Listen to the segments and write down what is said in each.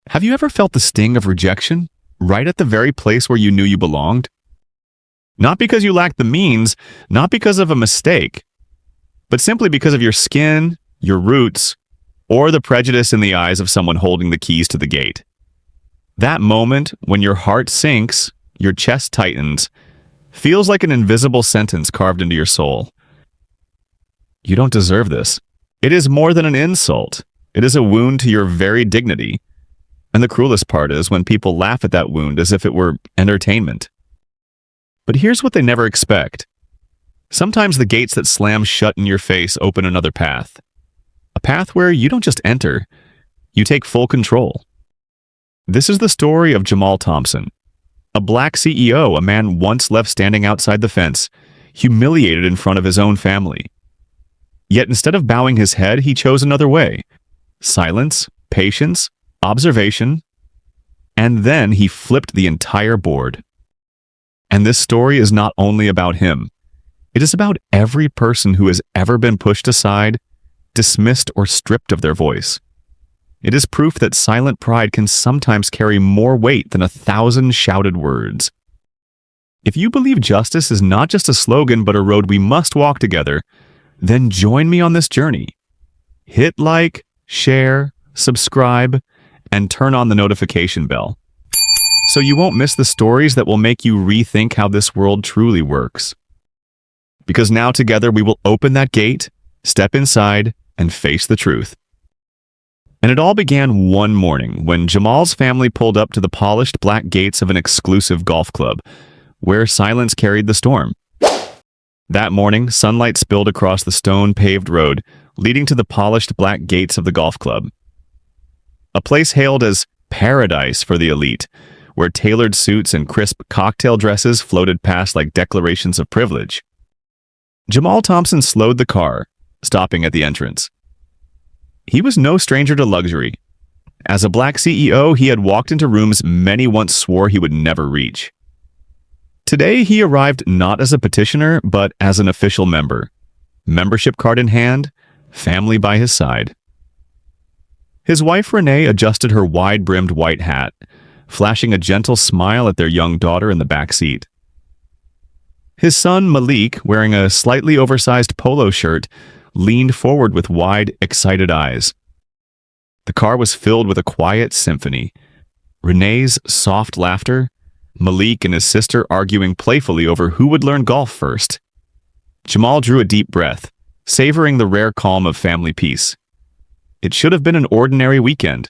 Have you ever felt the sting of rejection, right at the very place where you knew you belonged? Not because you lacked the means, not because of a mistake, but simply because of your skin, your roots, or the prejudice in the eyes of someone holding the keys to the gate. That moment when your heart sinks, your chest tightens, feels like an invisible sentence carved into your soul. You don't deserve this. It is more than an insult. It is a wound to your very dignity. And the cruelest part is when people laugh at that wound as if it were entertainment. But here's what they never expect. Sometimes the gates that slam shut in your face open another path. A path where you don't just enter, you take full control. This is the story of Jamal Thompson, a black CEO, a man once left standing outside the fence, humiliated in front of his own family. Yet instead of bowing his head, he chose another way. Silence, patience, observation, and then he flipped the entire board. And this story is not only about him. It is about every person who has ever been pushed aside, dismissed, or stripped of their voice. It is proof that silent pride can sometimes carry more weight than 1,000 shouted words. If you believe justice is not just a slogan but a road we must walk together, then join me on this journey. Hit like, share, subscribe, and turn on the notification bell, so you won't miss the stories that will make you rethink how this world truly works. Because now together we will open that gate, step inside, and face the truth. And it all began one morning when Jamal's family pulled up to the polished black gates of an exclusive golf club, where silence carried the storm. That morning, sunlight spilled across the stone-paved road, leading to the polished black gates of the golf club. A place hailed as paradise for the elite, where tailored suits and crisp cocktail dresses floated past like declarations of privilege. Jamal Thompson slowed the car, stopping at the entrance. He was no stranger to luxury. As a black CEO, he had walked into rooms many once swore he would never reach. Today, he arrived not as a petitioner, but as an official member. Membership card in hand, family by his side. His wife Renee adjusted her wide-brimmed white hat, flashing a gentle smile at their young daughter in the back seat. His son Malik, wearing a slightly oversized polo shirt, leaned forward with wide, excited eyes. The car was filled with a quiet symphony. Renee's soft laughter, Malik and his sister arguing playfully over who would learn golf first. Jamal drew a deep breath, savoring the rare calm of family peace. It should have been an ordinary weekend.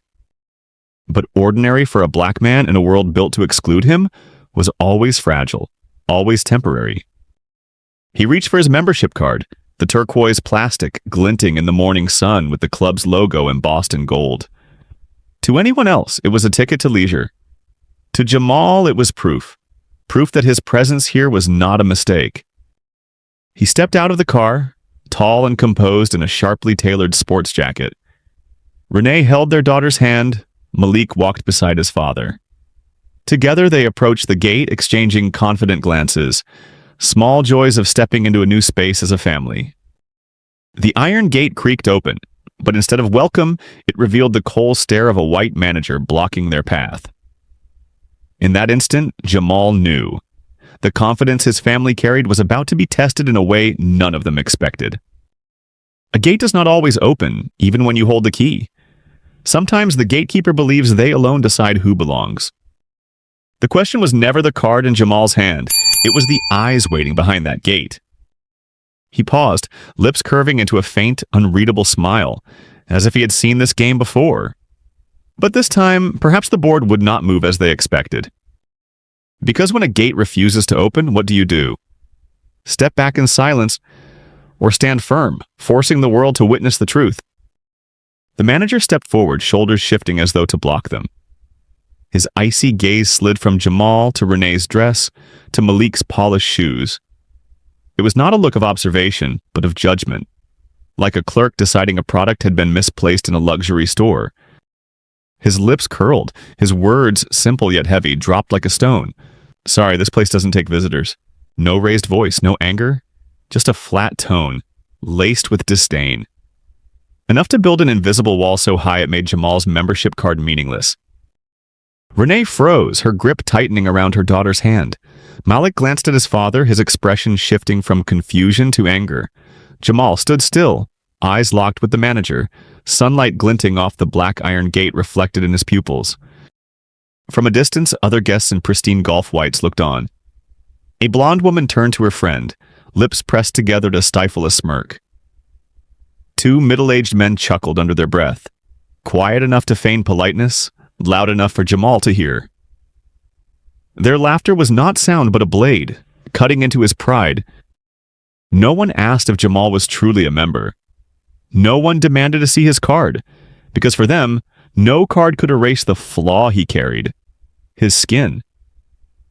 But ordinary for a black man in a world built to exclude him was always fragile, always temporary. He reached for his membership card, the turquoise plastic glinting in the morning sun with the club's logo embossed in gold. To anyone else, it was a ticket to leisure. To Jamal, it was proof that his presence here was not a mistake. He stepped out of the car, tall and composed in a sharply tailored sports jacket. Renee held their daughter's hand. Malik walked beside his father. Together they approached the gate, exchanging confident glances, small joys of stepping into a new space as a family. The iron gate creaked open, but instead of welcome, it revealed the cold stare of a white manager blocking their path. In that instant, Jamal knew. The confidence his family carried was about to be tested in a way none of them expected. A gate does not always open, even when you hold the key. Sometimes the gatekeeper believes they alone decide who belongs. The question was never the card in Jamal's hand. It was the eyes waiting behind that gate. He paused, lips curving into a faint, unreadable smile, as if he had seen this game before. But this time, perhaps the board would not move as they expected. Because when a gate refuses to open, what do? Step back in silence, or stand firm, forcing the world to witness the truth. The manager stepped forward, shoulders shifting as though to block them. His icy gaze slid from Jamal to Renee's dress to Malik's polished shoes. It was not a look of observation, but of judgment, like a clerk deciding a product had been misplaced in a luxury store. His lips curled, his words, simple yet heavy, dropped like a stone. Sorry, this place doesn't take visitors. No raised voice, no anger, just a flat tone, laced with disdain. Enough to build an invisible wall so high it made Jamal's membership card meaningless. Renee froze, her grip tightening around her daughter's hand. Malik glanced at his father, his expression shifting from confusion to anger. Jamal stood still, eyes locked with the manager, sunlight glinting off the black iron gate reflected in his pupils. From a distance, other guests in pristine golf whites looked on. A blonde woman turned to her friend, lips pressed together to stifle a smirk. Two middle-aged men chuckled under their breath, quiet enough to feign politeness, loud enough for Jamal to hear. Their laughter was not sound but a blade, cutting into his pride. No one asked if Jamal was truly a member. No one demanded to see his card, because for them, no card could erase the flaw he carried, his skin.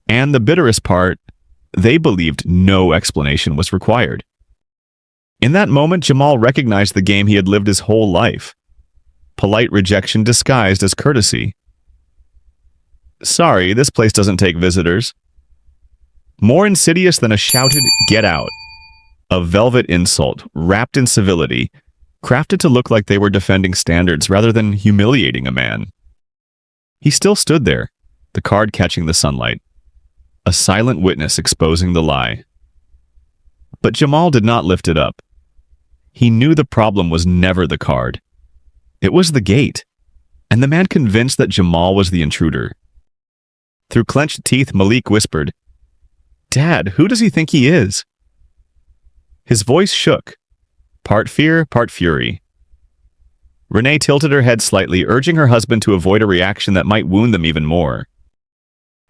And the bitterest part, they believed no explanation was required. In that moment, Jamal recognized the game he had lived his whole life. Polite rejection disguised as courtesy. Sorry, this place doesn't take visitors. More insidious than a shouted, "Get out!" A velvet insult, wrapped in civility, crafted to look like they were defending standards rather than humiliating a man. He still stood there, the card catching the sunlight, a silent witness exposing the lie. But Jamal did not lift it up. He knew the problem was never the card. It was the gate, and the man convinced that Jamal was the intruder. Through clenched teeth, Malik whispered, "Dad, who does he think he is?" His voice shook, part fear, part fury. Renee tilted her head slightly, urging her husband to avoid a reaction that might wound them even more.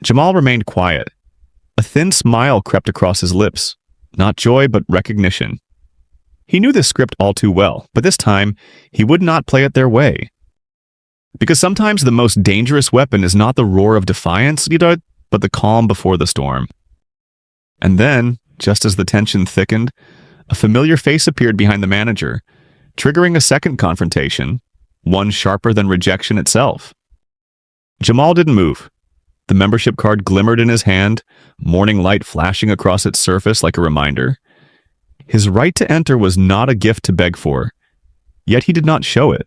Jamal remained quiet. A thin smile crept across his lips, not joy but recognition. He knew this script all too well, but this time, he would not play it their way. Because sometimes the most dangerous weapon is not the roar of defiance, but the calm before the storm. And then, just as the tension thickened, a familiar face appeared behind the manager, triggering a second confrontation, one sharper than rejection itself. Jamal didn't move. The membership card glimmered in his hand, morning light flashing across its surface like a reminder. His right to enter was not a gift to beg for, yet he did not show it.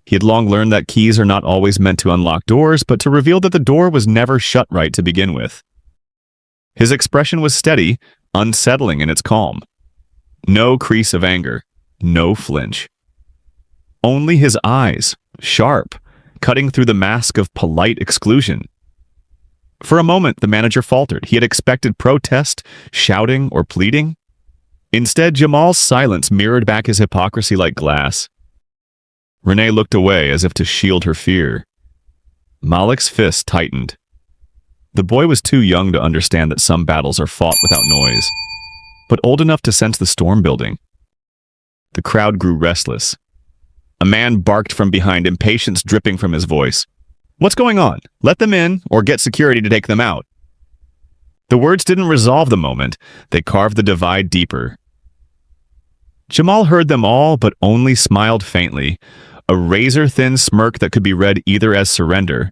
He had long learned that keys are not always meant to unlock doors, but to reveal that the door was never shut right to begin with. His expression was steady, unsettling in its calm. No crease of anger, no flinch. Only his eyes, sharp, cutting through the mask of polite exclusion. For a moment, the manager faltered. He had expected protest, shouting, or pleading. Instead, Jamal's silence mirrored back his hypocrisy like glass. Renee looked away as if to shield her fear. Malik's fist tightened. The boy was too young to understand that some battles are fought without noise, but old enough to sense the storm building. The crowd grew restless. A man barked from behind, impatience dripping from his voice. "What's going on? Let them in, or get security to take them out." The words didn't resolve the moment. They carved the divide deeper. Jamal heard them all, but only smiled faintly, a razor-thin smirk that could be read either as surrender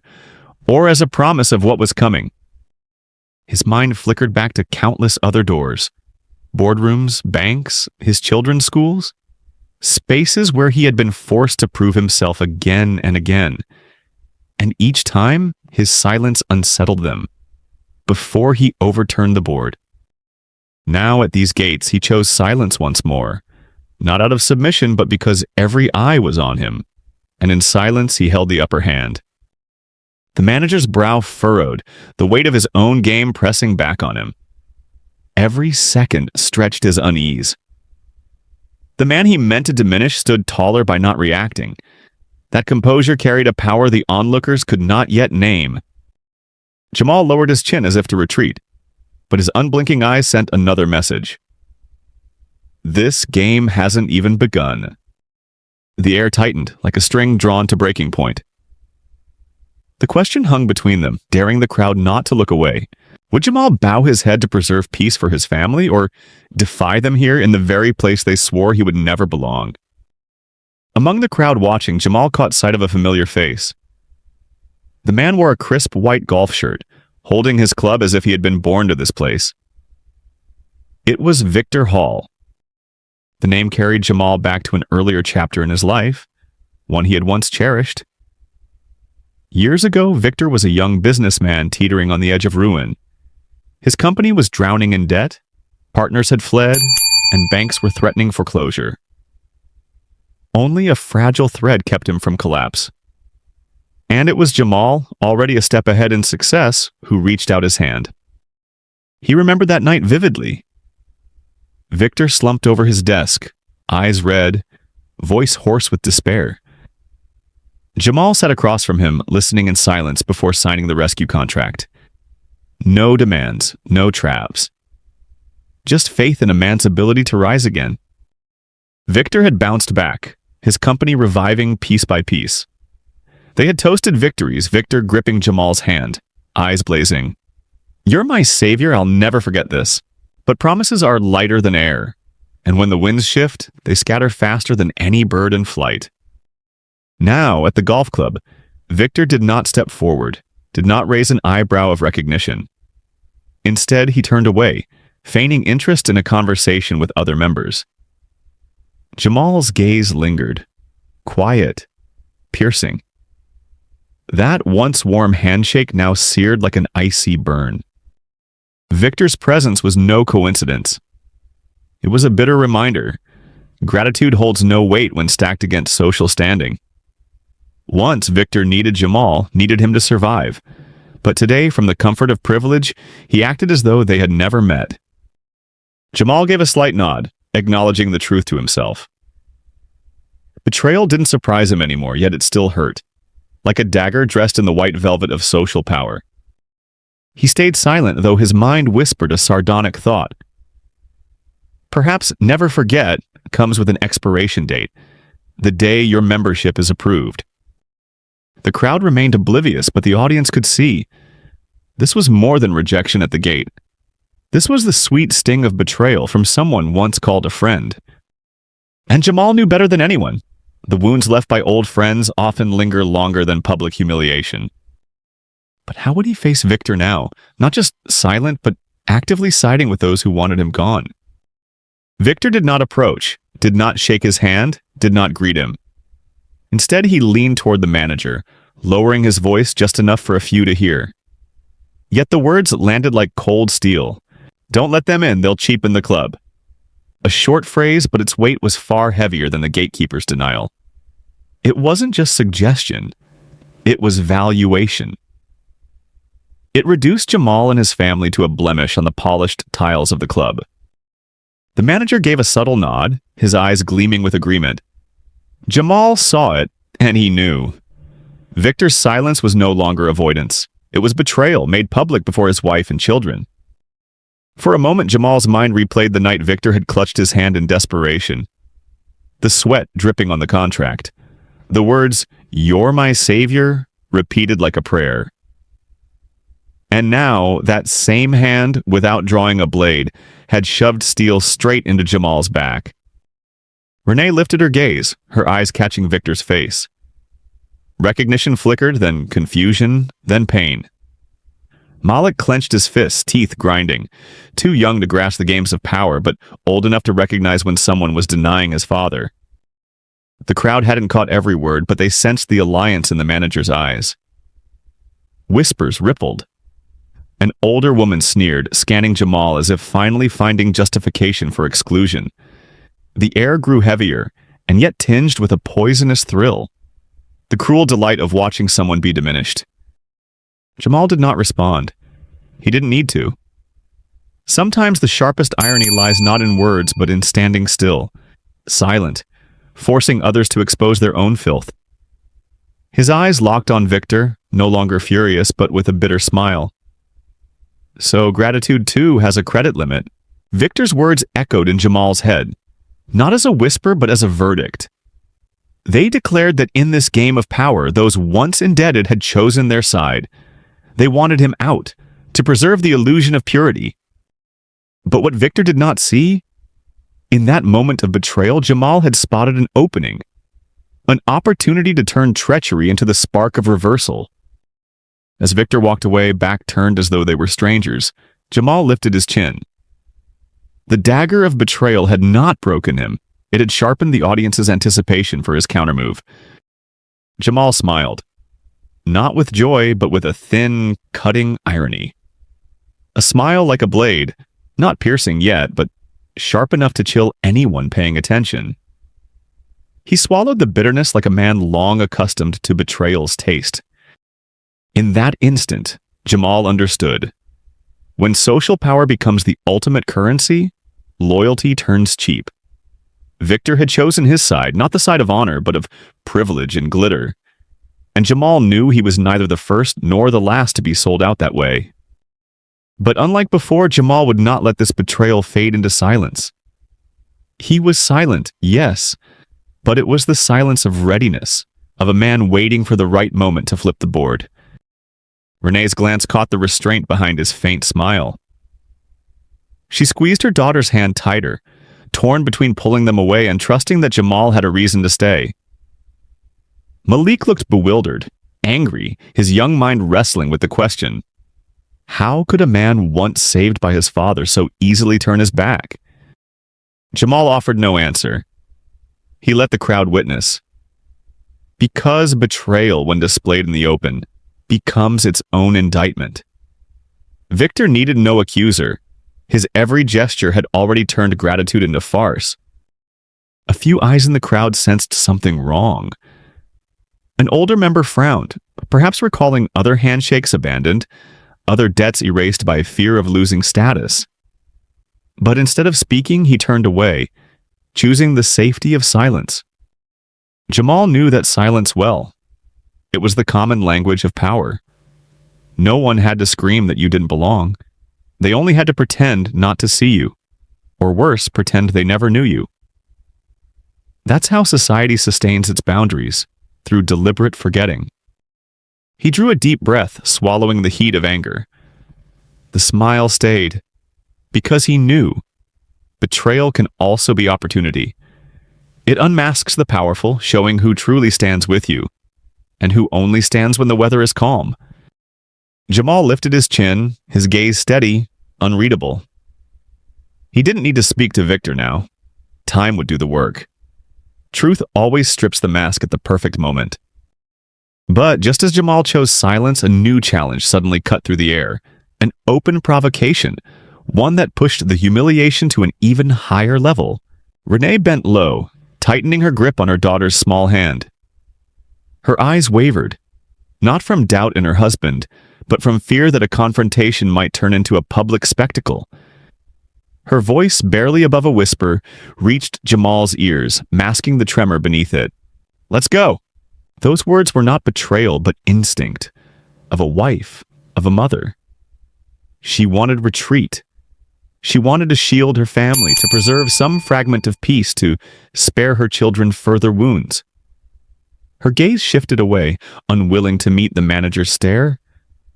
or as a promise of what was coming. His mind flickered back to countless other doors. Boardrooms, banks, his children's schools. Spaces where he had been forced to prove himself again and again. And each time, his silence unsettled them, before he overturned the board. Now at these gates, he chose silence once more, not out of submission, but because every eye was on him, and in silence he held the upper hand. The manager's brow furrowed, the weight of his own game pressing back on him. Every second stretched his unease. The man he meant to diminish stood taller by not reacting. That composure carried a power the onlookers could not yet name. Jamal lowered his chin as if to retreat, but his unblinking eyes sent another message. This game hasn't even begun. The air tightened, like a string drawn to breaking point. The question hung between them, daring the crowd not to look away. Would Jamal bow his head to preserve peace for his family, or defy them here in the very place they swore he would never belong? Among the crowd watching, Jamal caught sight of a familiar face. The man wore a crisp white golf shirt, holding his club as if he had been born to this place. It was Victor Hall. The name carried Jamal back to an earlier chapter in his life, one he had once cherished. Years ago, Victor was a young businessman teetering on the edge of ruin. His company was drowning in debt, partners had fled, and banks were threatening foreclosure. Only a fragile thread kept him from collapse. And it was Jamal, already a step ahead in success, who reached out his hand. He remembered that night vividly. Victor slumped over his desk, eyes red, voice hoarse with despair. Jamal sat across from him, listening in silence before signing the rescue contract. No demands, no traps. Just faith in a man's ability to rise again. Victor had bounced back, his company reviving piece by piece. They had toasted victories, Victor gripping Jamal's hand, eyes blazing. "You're my savior, I'll never forget this." But promises are lighter than air, and when the winds shift, they scatter faster than any bird in flight. Now, at the golf club, Victor did not step forward, did not raise an eyebrow of recognition. Instead, he turned away, feigning interest in a conversation with other members. Jamal's gaze lingered, quiet, piercing. That once warm handshake now seared like an icy burn. Victor's presence was no coincidence. It was a bitter reminder. Gratitude holds no weight when stacked against social standing. Once Victor needed Jamal, needed him to survive. But today, from the comfort of privilege, he acted as though they had never met. Jamal gave a slight nod, acknowledging the truth to himself. Betrayal didn't surprise him anymore, yet it still hurt, like a dagger dressed in the white velvet of social power. He stayed silent, though his mind whispered a sardonic thought. Perhaps never forget comes with an expiration date, the day your membership is approved. The crowd remained oblivious, but the audience could see. This was more than rejection at the gate. This was the sweet sting of betrayal from someone once called a friend. And Jamal knew better than anyone. The wounds left by old friends often linger longer than public humiliation. But how would he face Victor now? Not just silent, but actively siding with those who wanted him gone. Victor did not approach, did not shake his hand, did not greet him. Instead, he leaned toward the manager, lowering his voice just enough for a few to hear. Yet the words landed like cold steel. "Don't let them in, they'll cheapen the club." A short phrase, but its weight was far heavier than the gatekeeper's denial. It wasn't just suggestion, it was valuation. It reduced Jamal and his family to a blemish on the polished tiles of the club. The manager gave a subtle nod, his eyes gleaming with agreement. Jamal saw it, and he knew. Victor's silence was no longer avoidance. It was betrayal made public before his wife and children. For a moment, Jamal's mind replayed the night Victor had clutched his hand in desperation. The sweat dripping on the contract. The words, "You're my savior," repeated like a prayer. And now, that same hand, without drawing a blade, had shoved steel straight into Jamal's back. Renee lifted her gaze, her eyes catching Victor's face. Recognition flickered, then confusion, then pain. Malik clenched his fists, teeth grinding, too young to grasp the games of power, but old enough to recognize when someone was denying his father. The crowd hadn't caught every word, but they sensed the alliance in the manager's eyes. Whispers rippled. An older woman sneered, scanning Jamal as if finally finding justification for exclusion. The air grew heavier, and yet tinged with a poisonous thrill. The cruel delight of watching someone be diminished. Jamal did not respond. He didn't need to. Sometimes the sharpest irony lies not in words, but in standing still, silent, forcing others to expose their own filth. His eyes locked on Victor, no longer furious, but with a bitter smile. So gratitude, too, has a credit limit. Victor's words echoed in Jamal's head, not as a whisper, but as a verdict. They declared that in this game of power, those once indebted had chosen their side. They wanted him out, to preserve the illusion of purity. But what Victor did not see? In that moment of betrayal, Jamal had spotted an opening, an opportunity to turn treachery into the spark of reversal. As Victor walked away, back turned as though they were strangers, Jamal lifted his chin. The dagger of betrayal had not broken him. It had sharpened the audience's anticipation for his countermove. Jamal smiled. not with joy, but with a thin, cutting irony. A smile like a blade, not piercing yet, but sharp enough to chill anyone paying attention. He swallowed the bitterness like a man long accustomed to betrayal's taste. In that instant, Jamal understood. When social power becomes the ultimate currency, loyalty turns cheap. Victor had chosen his side, not the side of honor, but of privilege and glitter. And Jamal knew he was neither the first nor the last to be sold out that way. But unlike before, Jamal would not let this betrayal fade into silence. He was silent, yes, but it was the silence of readiness, of a man waiting for the right moment to flip the board. Renee's glance caught the restraint behind his faint smile. She squeezed her daughter's hand tighter, torn between pulling them away and trusting that Jamal had a reason to stay. Malik looked bewildered, angry, his young mind wrestling with the question. How could a man once saved by his father so easily turn his back? Jamal offered no answer. He let the crowd witness. Because betrayal, when displayed in the open, becomes its own indictment. Victor needed no accuser. His every gesture had already turned gratitude into farce. A few eyes in the crowd sensed something wrong. An older member frowned, perhaps recalling other handshakes abandoned, other debts erased by fear of losing status. But instead of speaking, he turned away, choosing the safety of silence. Jamal knew that silence well. It was the common language of power. No one had to scream that you didn't belong. They only had to pretend not to see you, or worse, pretend they never knew you. That's how society sustains its boundaries, through deliberate forgetting. He drew a deep breath, swallowing the heat of anger. The smile stayed, because he knew betrayal can also be opportunity. It unmasks the powerful, showing who truly stands with you, and who only stands when the weather is calm. Jamal lifted his chin, his gaze steady, unreadable. He didn't need to speak to Victor now. Time would do the work. Truth always strips the mask at the perfect moment. But just as Jamal chose silence, a new challenge suddenly cut through the air. An open provocation, one that pushed the humiliation to an even higher level. Renee bent low, tightening her grip on her daughter's small hand. Her eyes wavered, not from doubt in her husband, but from fear that a confrontation might turn into a public spectacle. Her voice, barely above a whisper, reached Jamal's ears, masking the tremor beneath it. "Let's go." Those words were not betrayal, but instinct. Of a wife, of a mother. She wanted retreat. She wanted to shield her family, to preserve some fragment of peace, to spare her children further wounds. Her gaze shifted away, unwilling to meet the manager's stare,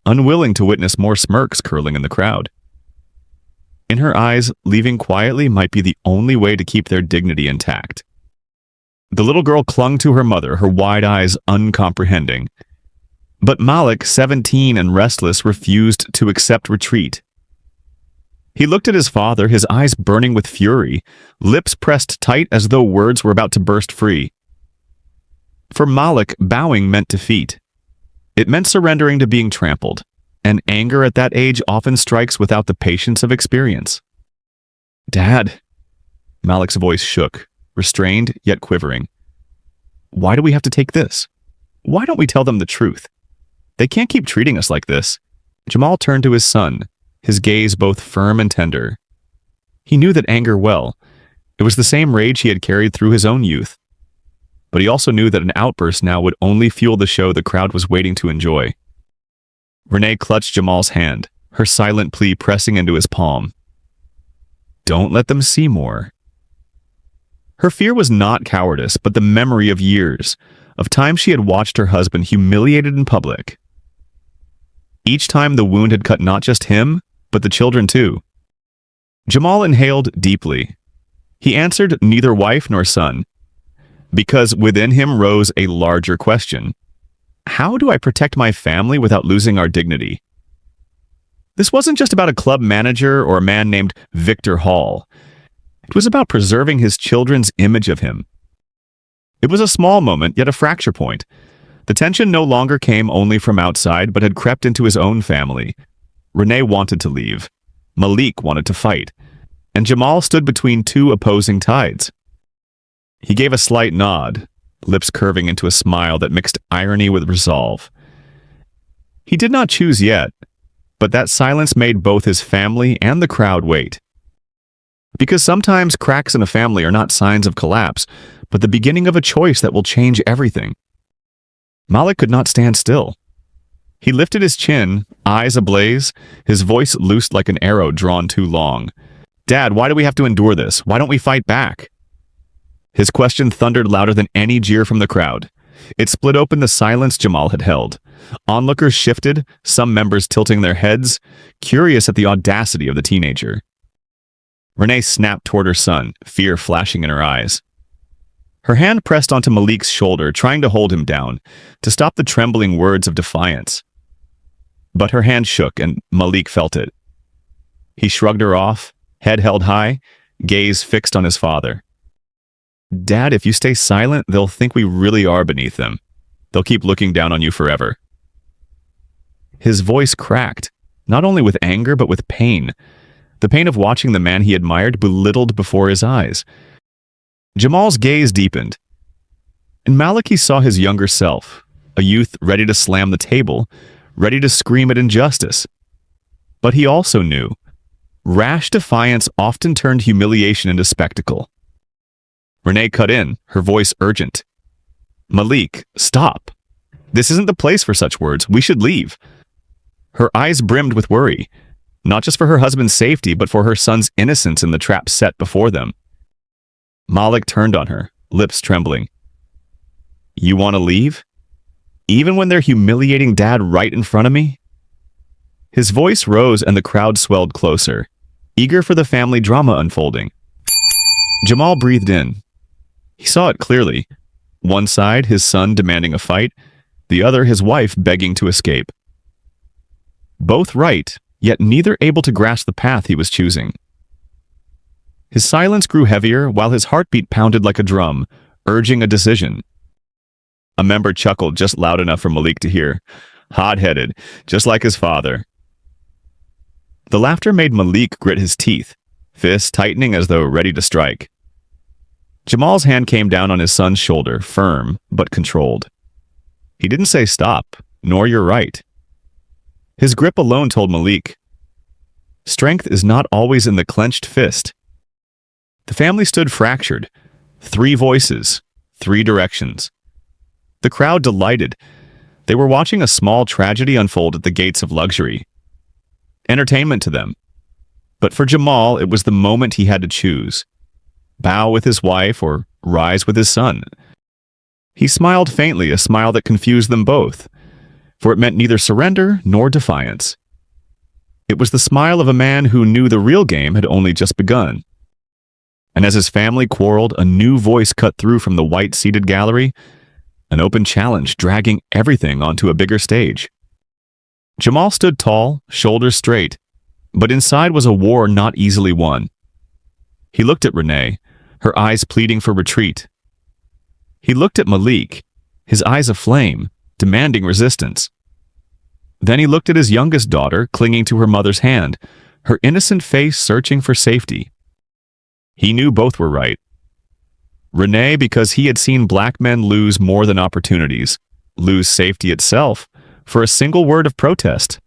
unwilling to witness more smirks curling in the crowd. In her eyes, leaving quietly might be the only way to keep their dignity intact. The little girl clung to her mother, her wide eyes uncomprehending. But Malik, 17 and restless, refused to accept retreat. He looked at his father, his eyes burning with fury, lips pressed tight as though words were about to burst free. For Malik, bowing meant defeat. It meant surrendering to being trampled, and anger at that age often strikes without the patience of experience. "Dad," Malik's voice shook, restrained yet quivering. "Why do we have to take this? Why don't we tell them the truth? They can't keep treating us like this." Jamal turned to his son, his gaze both firm and tender. He knew that anger well. It was the same rage he had carried through his own youth. But he also knew that an outburst now would only fuel the show the crowd was waiting to enjoy. Renee clutched Jamal's hand, her silent plea pressing into his palm. "Don't let them see more." Her fear was not cowardice, but the memory of years, of times she had watched her husband humiliated in public. Each time the wound had cut not just him, but the children too. Jamal inhaled deeply. He answered neither wife nor son, because within him rose a larger question. How do I protect my family without losing our dignity? This wasn't just about a club manager or a man named Victor Hall. It was about preserving his children's image of him. It was a small moment, yet a fracture point. The tension no longer came only from outside, but had crept into his own family. Renee wanted to leave. Malik wanted to fight. And Jamal stood between two opposing tides. He gave a slight nod, lips curving into a smile that mixed irony with resolve. He did not choose yet, but that silence made both his family and the crowd wait. Because sometimes cracks in a family are not signs of collapse, but the beginning of a choice that will change everything. Malik could not stand still. He lifted his chin, eyes ablaze, his voice loosed like an arrow drawn too long. "Dad, why do we have to endure this? Why don't we fight back?" His question thundered louder than any jeer from the crowd. It split open the silence Jamal had held. Onlookers shifted, some members tilting their heads, curious at the audacity of the teenager. Renee snapped toward her son, fear flashing in her eyes. Her hand pressed onto Malik's shoulder, trying to hold him down, to stop the trembling words of defiance. But her hand shook, and Malik felt it. He shrugged her off, head held high, gaze fixed on his father. "Dad, if you stay silent, they'll think we really are beneath them. They'll keep looking down on you forever." His voice cracked, not only with anger but with pain. The pain of watching the man he admired belittled before his eyes. Jamal's gaze deepened. In Malik he saw his younger self, a youth ready to slam the table, ready to scream at injustice. But he also knew, rash defiance often turned humiliation into spectacle. Renee cut in, her voice urgent. "Malik, stop. This isn't the place for such words. We should leave." Her eyes brimmed with worry, not just for her husband's safety, but for her son's innocence in the trap set before them. Malik turned on her, lips trembling. "You want to leave? Even when they're humiliating Dad right in front of me?" His voice rose and the crowd swelled closer, eager for the family drama unfolding. Jamal breathed in. He saw it clearly. One side, his son demanding a fight, the other, his wife begging to escape. Both right, yet neither able to grasp the path he was choosing. His silence grew heavier while his heartbeat pounded like a drum, urging a decision. A member chuckled just loud enough for Malik to hear. Hot-headed, just like his father. The laughter made Malik grit his teeth, fists tightening as though ready to strike. Jamal's hand came down on his son's shoulder, firm but controlled. He didn't say stop, nor you're right. His grip alone told Malik, strength is not always in the clenched fist. The family stood fractured. 3 voices, 3 directions. The crowd delighted. They were watching a small tragedy unfold at the gates of luxury. Entertainment to them. But for Jamal, it was the moment he had to choose. Bow with his wife or rise with his son. He smiled faintly, a smile that confused them both, for it meant neither surrender nor defiance. It was the smile of a man who knew the real game had only just begun. And as his family quarreled, a new voice cut through from the white-seated gallery, an open challenge dragging everything onto a bigger stage. Jamal stood tall, shoulders straight, but inside was a war not easily won. He looked at Renee, her eyes pleading for retreat. He looked at Malik, his eyes aflame, demanding resistance. Then he looked at his youngest daughter, clinging to her mother's hand, her innocent face searching for safety. He knew both were right. Renee, because he had seen black men lose more than opportunities, lose safety itself, for a single word of protest.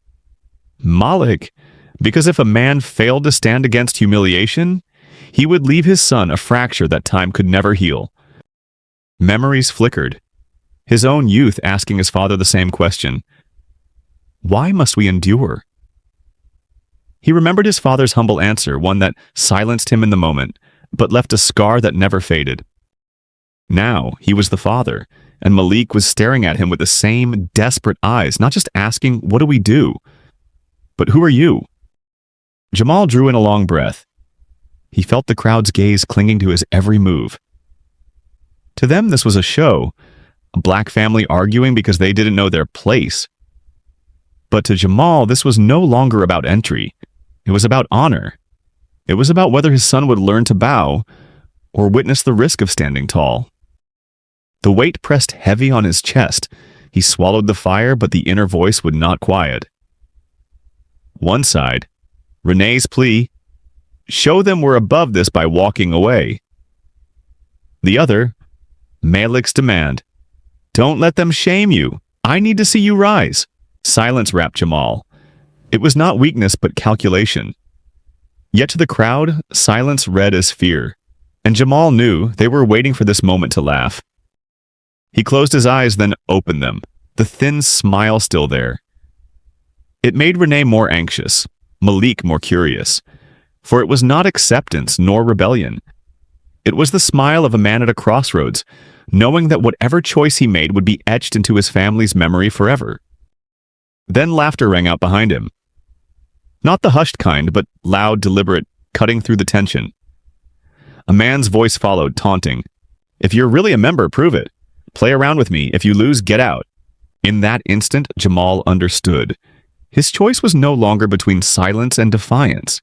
Malik, because if a man failed to stand against humiliation, he would leave his son a fracture that time could never heal. Memories flickered, his own youth asking his father the same question. Why must we endure? He remembered his father's humble answer, one that silenced him in the moment, but left a scar that never faded. Now he was the father, and Malik was staring at him with the same desperate eyes, not just asking, what do we do? But who are you? Jamal drew in a long breath. He felt the crowd's gaze clinging to his every move. To them, this was a show, a black family arguing because they didn't know their place. But to Jamal, this was no longer about entry. It was about honor. It was about whether his son would learn to bow or witness the risk of standing tall. The weight pressed heavy on his chest, He swallowed the fire, but the inner voice would not quiet. One side, Renee's plea, show them we're above this by walking away. The other, Malik's demand, don't let them shame you. I need to see you rise. Silence wrapped Jamal. It was not weakness but calculation. Yet to the crowd, silence read as fear, and Jamal knew they were waiting for this moment to laugh. He closed his eyes, then opened them, the thin smile still there. It made Renee more anxious, Malik more curious, for it was not acceptance nor rebellion. It was the smile of a man at a crossroads, knowing that whatever choice he made would be etched into his family's memory forever. Then laughter rang out behind him. Not the hushed kind, but loud, deliberate, cutting through the tension. A man's voice followed, taunting, "If you're really a member, prove it. Play around with me. If you lose, get out." In that instant, Jamal understood. His choice was no longer between silence and defiance.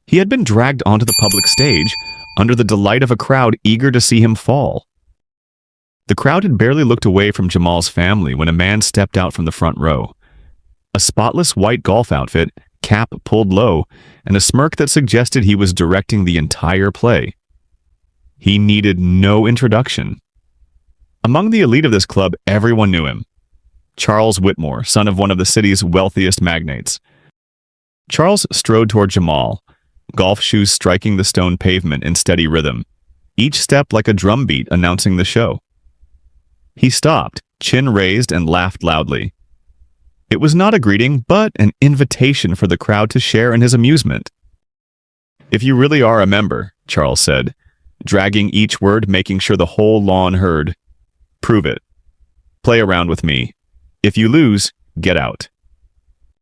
He had been dragged onto the public stage under the delight of a crowd eager to see him fall. The crowd had barely looked away from Jamal's family when a man stepped out from the front row. A spotless white golf outfit, cap pulled low, and a smirk that suggested he was directing the entire play. He needed no introduction. Among the elite of this club, everyone knew him. Charles Whitmore, son of one of the city's wealthiest magnates. Charles strode toward Jamal, golf shoes striking the stone pavement in steady rhythm, each step like a drumbeat announcing the show. He stopped, chin raised, and laughed loudly. It was not a greeting, but an invitation for the crowd to share in his amusement. "If you really are a member," Charles said, dragging each word, making sure the whole lawn heard, "prove it. Play around with me. If you lose, get out."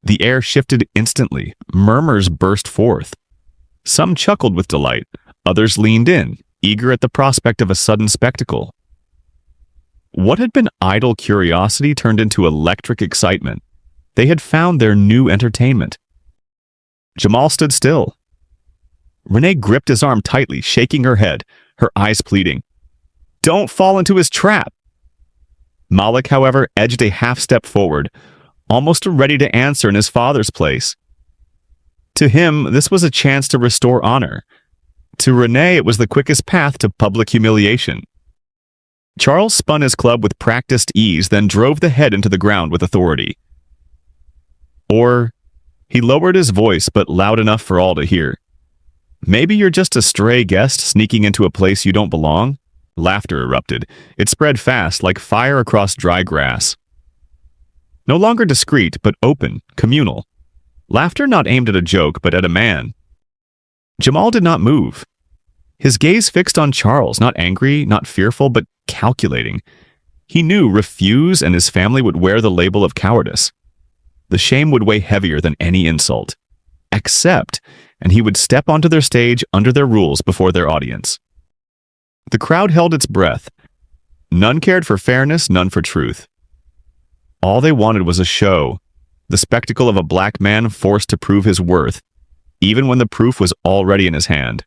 The air shifted instantly. Murmurs burst forth. Some chuckled with delight. Others leaned in, eager at the prospect of a sudden spectacle. What had been idle curiosity turned into electric excitement. They had found their new entertainment. Jamal stood still. Renee gripped his arm tightly, shaking her head, her eyes pleading, "Don't fall into his trap." Malik, however, edged a half-step forward, almost ready to answer in his father's place. To him, this was a chance to restore honor. To Renee, it was the quickest path to public humiliation. Charles spun his club with practiced ease, then drove the head into the ground with authority. Or, he lowered his voice, but loud enough for all to hear. "Maybe you're just a stray guest sneaking into a place you don't belong?" Laughter erupted. It spread fast, like fire across dry grass. No longer discreet, but open, communal. Laughter not aimed at a joke, but at a man. Jamal did not move. His gaze fixed on Charles, not angry, not fearful, but calculating. He knew refuse and his family would wear the label of cowardice. The shame would weigh heavier than any insult. Accept, and he would step onto their stage under their rules before their audience. The crowd held its breath. None cared for fairness, none for truth. All they wanted was a show, the spectacle of a black man forced to prove his worth, even when the proof was already in his hand.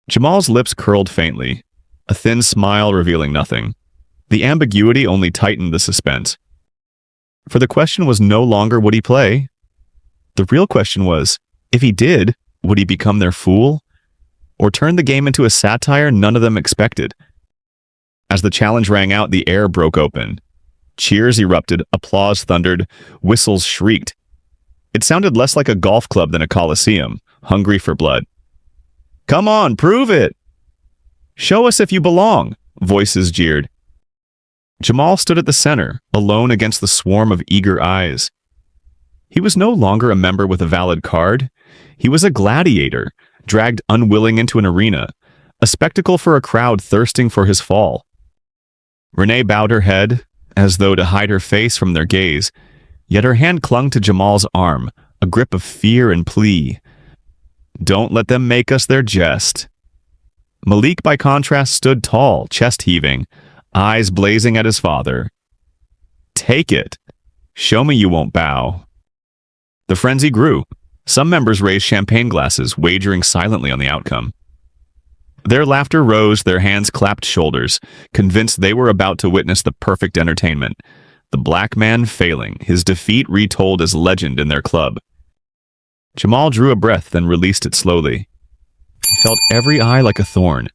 Jamal's lips curled faintly, a thin smile revealing nothing. The ambiguity only tightened the suspense. For the question was no longer would he play. The real question was, if he did, would he become their fool? Or turn the game into a satire none of them expected? As the challenge rang out, the air broke open. Cheers erupted, applause thundered, whistles shrieked. It sounded less like a golf club than a coliseum, hungry for blood. "Come on, prove it!" "Show us if you belong," voices jeered. Jamal stood at the center, alone against the swarm of eager eyes. He was no longer a member with a valid card. He was a gladiator, dragged unwilling into an arena, a spectacle for a crowd thirsting for his fall. Renee bowed her head, as though to hide her face from their gaze, yet her hand clung to Jamal's arm, a grip of fear and plea. Don't let them make us their jest. Malik, by contrast, stood tall, chest heaving, eyes blazing at his father. Take it. Show me you won't bow. The frenzy grew. Some members raised champagne glasses, wagering silently on the outcome. Their laughter rose, their hands clapped shoulders, convinced they were about to witness the perfect entertainment. The black man failing, his defeat retold as legend in their club. Jamal drew a breath, then released it slowly. He felt every eye like a thorn,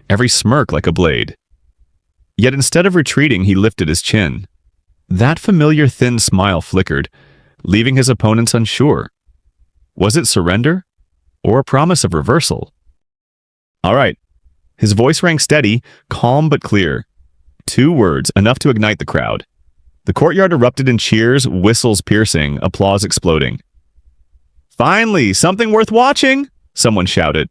every smirk like a blade. Yet instead of retreating, he lifted his chin. That familiar thin smile flickered, leaving his opponents unsure. Was it surrender, or a promise of reversal? All right. His voice rang steady, calm but clear. 2 words, enough to ignite the crowd. The courtyard erupted in cheers, whistles piercing, applause exploding. "Finally, something worth watching!" someone shouted.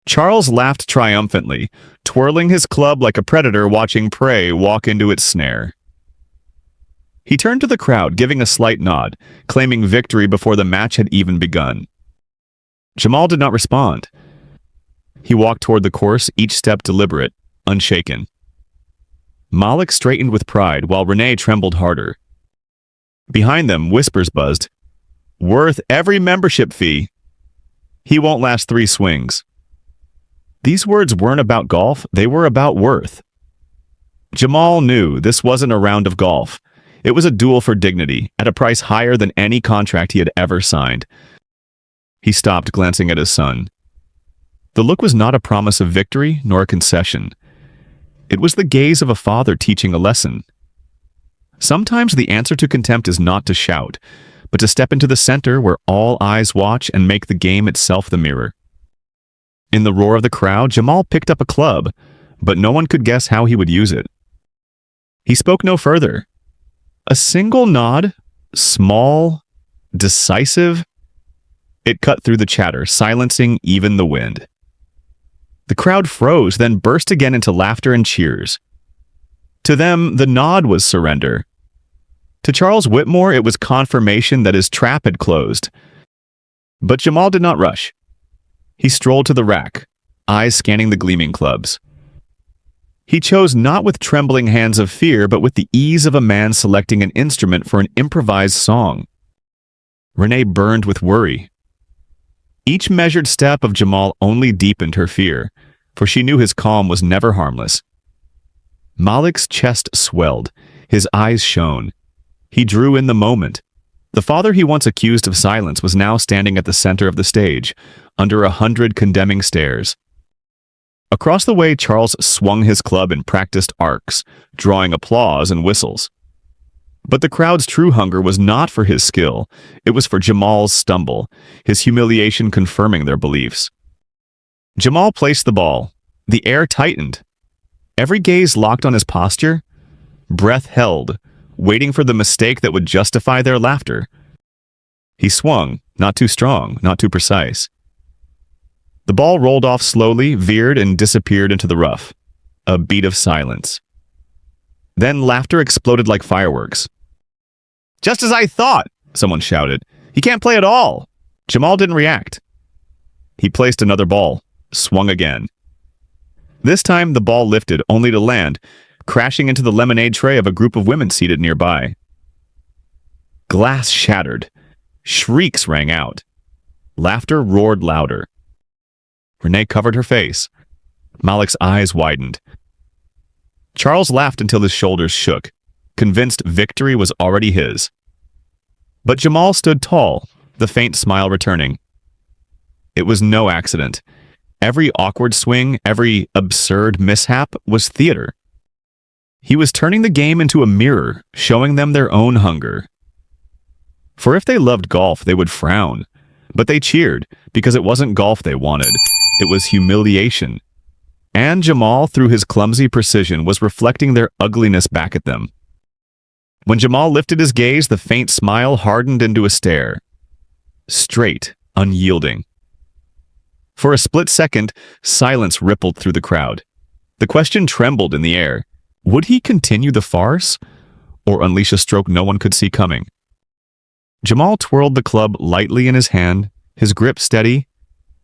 Charles laughed triumphantly, twirling his club like a predator watching prey walk into its snare. He turned to the crowd, giving a slight nod, claiming victory before the match had even begun. Jamal did not respond. He walked toward the course, each step deliberate, unshaken. Malik straightened with pride, while Renee trembled harder. Behind them, whispers buzzed. "Worth every membership fee. He won't last 3 swings." These words weren't about golf, they were about worth. Jamal knew this wasn't a round of golf. It was a duel for dignity, at a price higher than any contract he had ever signed. He stopped, glancing at his son. The look was not a promise of victory, nor a concession. It was the gaze of a father teaching a lesson. Sometimes the answer to contempt is not to shout, but to step into the center where all eyes watch and make the game itself the mirror. In the roar of the crowd, Jamal picked up a club, but no one could guess how he would use it. He spoke no further. A single nod, small, decisive, it cut through the chatter, silencing even the wind. The crowd froze, then burst again into laughter and cheers. To them, the nod was surrender. To Charles Whitmore, it was confirmation that his trap had closed. But Jamal did not rush. He strolled to the rack, eyes scanning the gleaming clubs. He chose not with trembling hands of fear, but with the ease of a man selecting an instrument for an improvised song. Renee burned with worry. Each measured step of Jamal only deepened her fear, for she knew his calm was never harmless. Malik's chest swelled, his eyes shone. He drew in the moment. The father he once accused of silence was now standing at the center of the stage, under 100 condemning stares. Across the way, Charles swung his club in practiced arcs, drawing applause and whistles. But the crowd's true hunger was not for his skill. It was for Jamal's stumble, his humiliation confirming their beliefs. Jamal placed the ball. The air tightened. Every gaze locked on his posture. Breath held, waiting for the mistake that would justify their laughter. He swung, not too strong, not too precise. The ball rolled off slowly, veered, and disappeared into the rough. A beat of silence. Then laughter exploded like fireworks. "Just as I thought!" someone shouted. "He can't play at all!" Jamal didn't react. He placed another ball, swung again. This time, the ball lifted, only to land, crashing into the lemonade tray of a group of women seated nearby. Glass shattered. Shrieks rang out. Laughter roared louder. Renee covered her face. Malik's eyes widened. Charles laughed until his shoulders shook, convinced victory was already his. But Jamal stood tall, the faint smile returning. It was no accident. Every awkward swing, every absurd mishap was theater. He was turning the game into a mirror, showing them their own hunger. For if they loved golf, they would frown. But they cheered, because it wasn't golf they wanted. It was humiliation. And Jamal, through his clumsy precision, was reflecting their ugliness back at them. When Jamal lifted his gaze, the faint smile hardened into a stare. Straight, unyielding. For a split second, silence rippled through the crowd. The question trembled in the air. Would he continue the farce, or unleash a stroke no one could see coming? Jamal twirled the club lightly in his hand, his grip steady,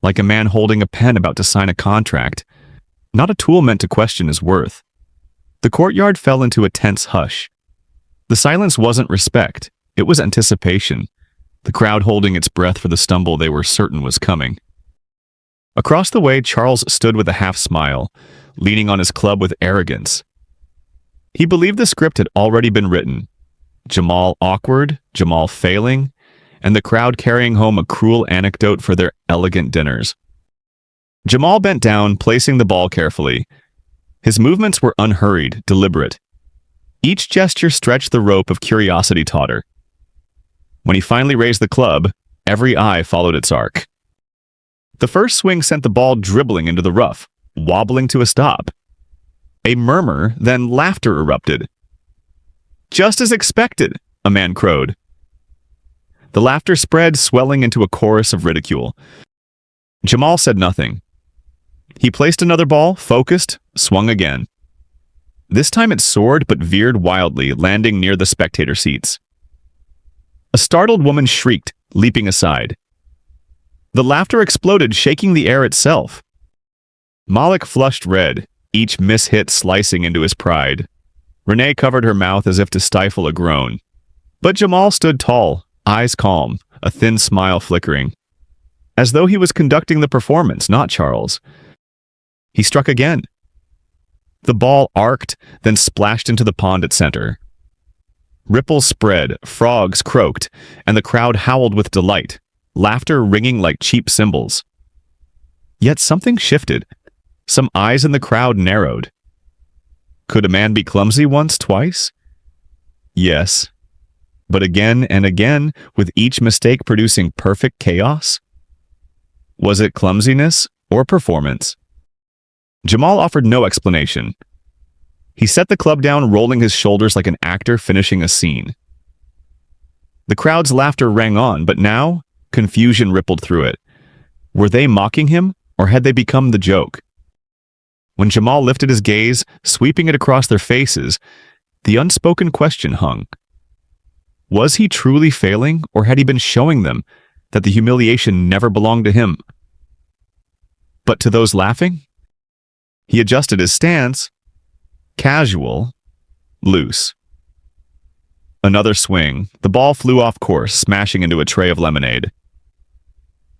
like a man holding a pen about to sign a contract, not a tool meant to question his worth. The courtyard fell into a tense hush. The silence wasn't respect, it was anticipation, the crowd holding its breath for the stumble they were certain was coming. Across the way, Charles stood with a half-smile, leaning on his club with arrogance. He believed the script had already been written. Jamal awkward, Jamal failing, and the crowd carrying home a cruel anecdote for their elegant dinners. Jamal bent down, placing the ball carefully. His movements were unhurried, deliberate. Each gesture stretched the rope of curiosity taut her. When he finally raised the club, every eye followed its arc. The first swing sent the ball dribbling into the rough, wobbling to a stop. A murmur, then laughter erupted. "Just as expected," a man crowed. The laughter spread, swelling into a chorus of ridicule. Jamal said nothing. He placed another ball, focused, swung again. This time it soared but veered wildly, landing near the spectator seats. A startled woman shrieked, leaping aside. The laughter exploded, shaking the air itself. Malik flushed red, each mishit slicing into his pride. Renee covered her mouth as if to stifle a groan. But Jamal stood tall, eyes calm, a thin smile flickering. As though he was conducting the performance, not Charles. He struck again. The ball arced, then splashed into the pond at center. Ripples spread, frogs croaked, and the crowd howled with delight, laughter ringing like cheap cymbals. Yet something shifted. Some eyes in the crowd narrowed. Could a man be clumsy once, twice? Yes. But again and again, with each mistake producing perfect chaos? Was it clumsiness or performance? Jamal offered no explanation. He set the club down, rolling his shoulders like an actor finishing a scene. The crowd's laughter rang on, but now, confusion rippled through it. Were they mocking him, or had they become the joke? When Jamal lifted his gaze, sweeping it across their faces, the unspoken question hung. Was he truly failing, or had he been showing them that the humiliation never belonged to him? But to those laughing? He adjusted his stance. Casual, loose. Another swing. The ball flew off course, smashing into a tray of lemonade.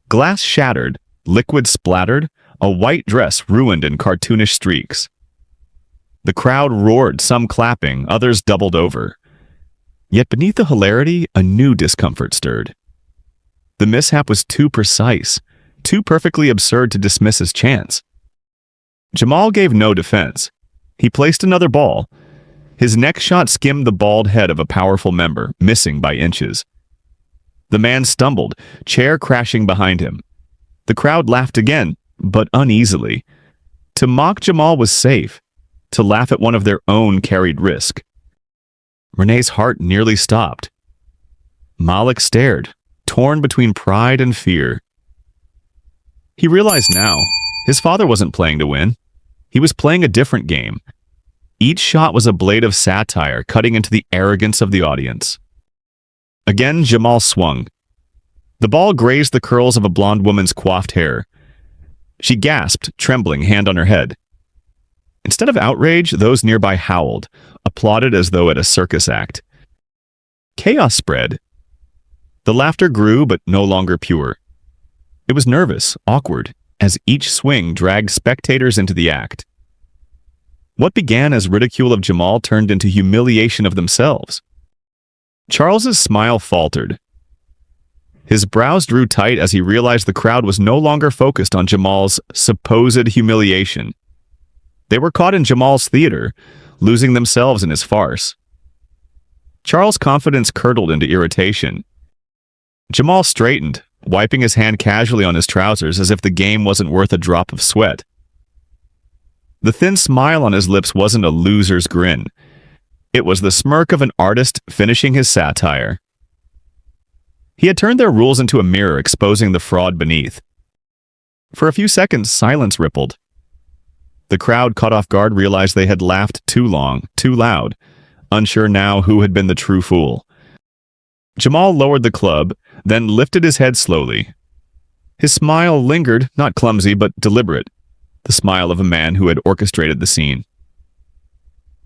Glass shattered, liquid splattered, a white dress ruined in cartoonish streaks. The crowd roared, some clapping, others doubled over. Yet beneath the hilarity, a new discomfort stirred. The mishap was too precise, too perfectly absurd to dismiss as chance. Jamal gave no defense. He placed another ball. His next shot skimmed the bald head of a powerful member, missing by inches. The man stumbled, chair crashing behind him. The crowd laughed again, but uneasily. To mock Jamal was safe. To laugh at one of their own carried risk. Renee's heart nearly stopped. Malik stared, torn between pride and fear. He realized now, his father wasn't playing to win. He was playing a different game. Each shot was a blade of satire, cutting into the arrogance of the audience. Again, Jamal swung. The ball grazed the curls of a blonde woman's coiffed hair. She gasped, trembling, hand on her head. Instead of outrage, those nearby howled, applauded as though at a circus act. Chaos spread. The laughter grew, but no longer pure. It was nervous, awkward, as each swing dragged spectators into the act. What began as ridicule of Jamal turned into humiliation of themselves. Charles's smile faltered. His brows drew tight as he realized the crowd was no longer focused on Jamal's supposed humiliation. They were caught in Jamal's theater, losing themselves in his farce. Charles' confidence curdled into irritation. Jamal straightened, wiping his hand casually on his trousers as if the game wasn't worth a drop of sweat. The thin smile on his lips wasn't a loser's grin. It was the smirk of an artist finishing his satire. He had turned their rules into a mirror, exposing the fraud beneath. For a few seconds, silence rippled. The crowd, caught off guard, realized they had laughed too long, too loud, unsure now who had been the true fool. Jamal lowered the club, then lifted his head slowly. His smile lingered, not clumsy but deliberate, the smile of a man who had orchestrated the scene.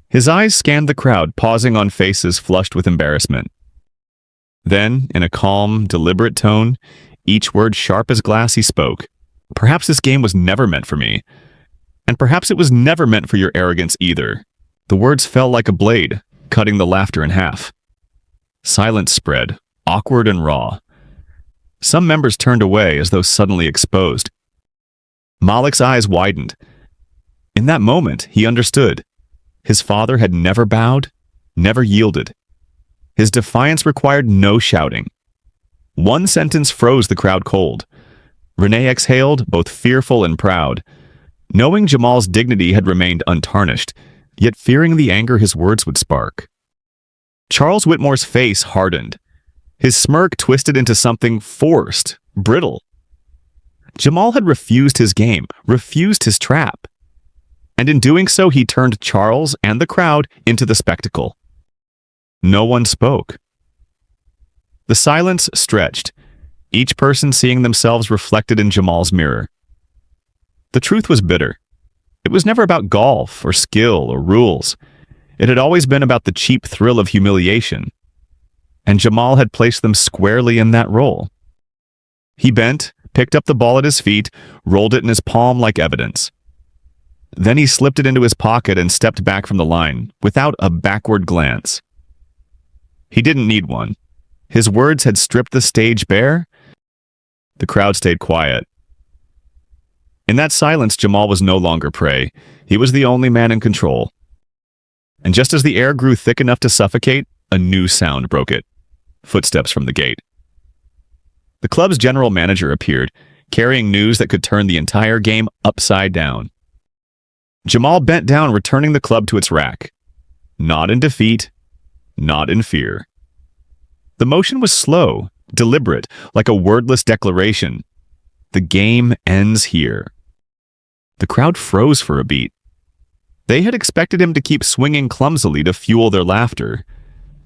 His eyes scanned the crowd, pausing on faces flushed with embarrassment. Then, in a calm, deliberate tone, each word sharp as glass, he spoke. Perhaps this game was never meant for me. And perhaps it was never meant for your arrogance either. The words fell like a blade, cutting the laughter in half. Silence spread, awkward and raw. Some members turned away as though suddenly exposed. Malik's eyes widened. In that moment, he understood. His father had never bowed, never yielded. His defiance required no shouting. One sentence froze the crowd cold. Renee exhaled, both fearful and proud, knowing Jamal's dignity had remained untarnished, yet fearing the anger his words would spark. Charles Whitmore's face hardened. His smirk twisted into something forced, brittle. Jamal had refused his game, refused his trap. And in doing so, he turned Charles and the crowd into the spectacle. No one spoke. The silence stretched, each person seeing themselves reflected in Jamal's mirror. The truth was bitter. It was never about golf or skill or rules. It had always been about the cheap thrill of humiliation. And Jamal had placed them squarely in that role. He bent, picked up the ball at his feet, rolled it in his palm like evidence. Then he slipped it into his pocket and stepped back from the line, without a backward glance. He didn't need one. His words had stripped the stage bare. The crowd stayed quiet. In that silence, Jamal was no longer prey. He was the only man in control. And just as the air grew thick enough to suffocate, a new sound broke it. Footsteps from the gate. The club's general manager appeared, carrying news that could turn the entire game upside down. Jamal bent down, returning the club to its rack. Not in defeat, not in fear. The motion was slow, deliberate, like a wordless declaration. The game ends here. The crowd froze for a beat. They had expected him to keep swinging clumsily to fuel their laughter.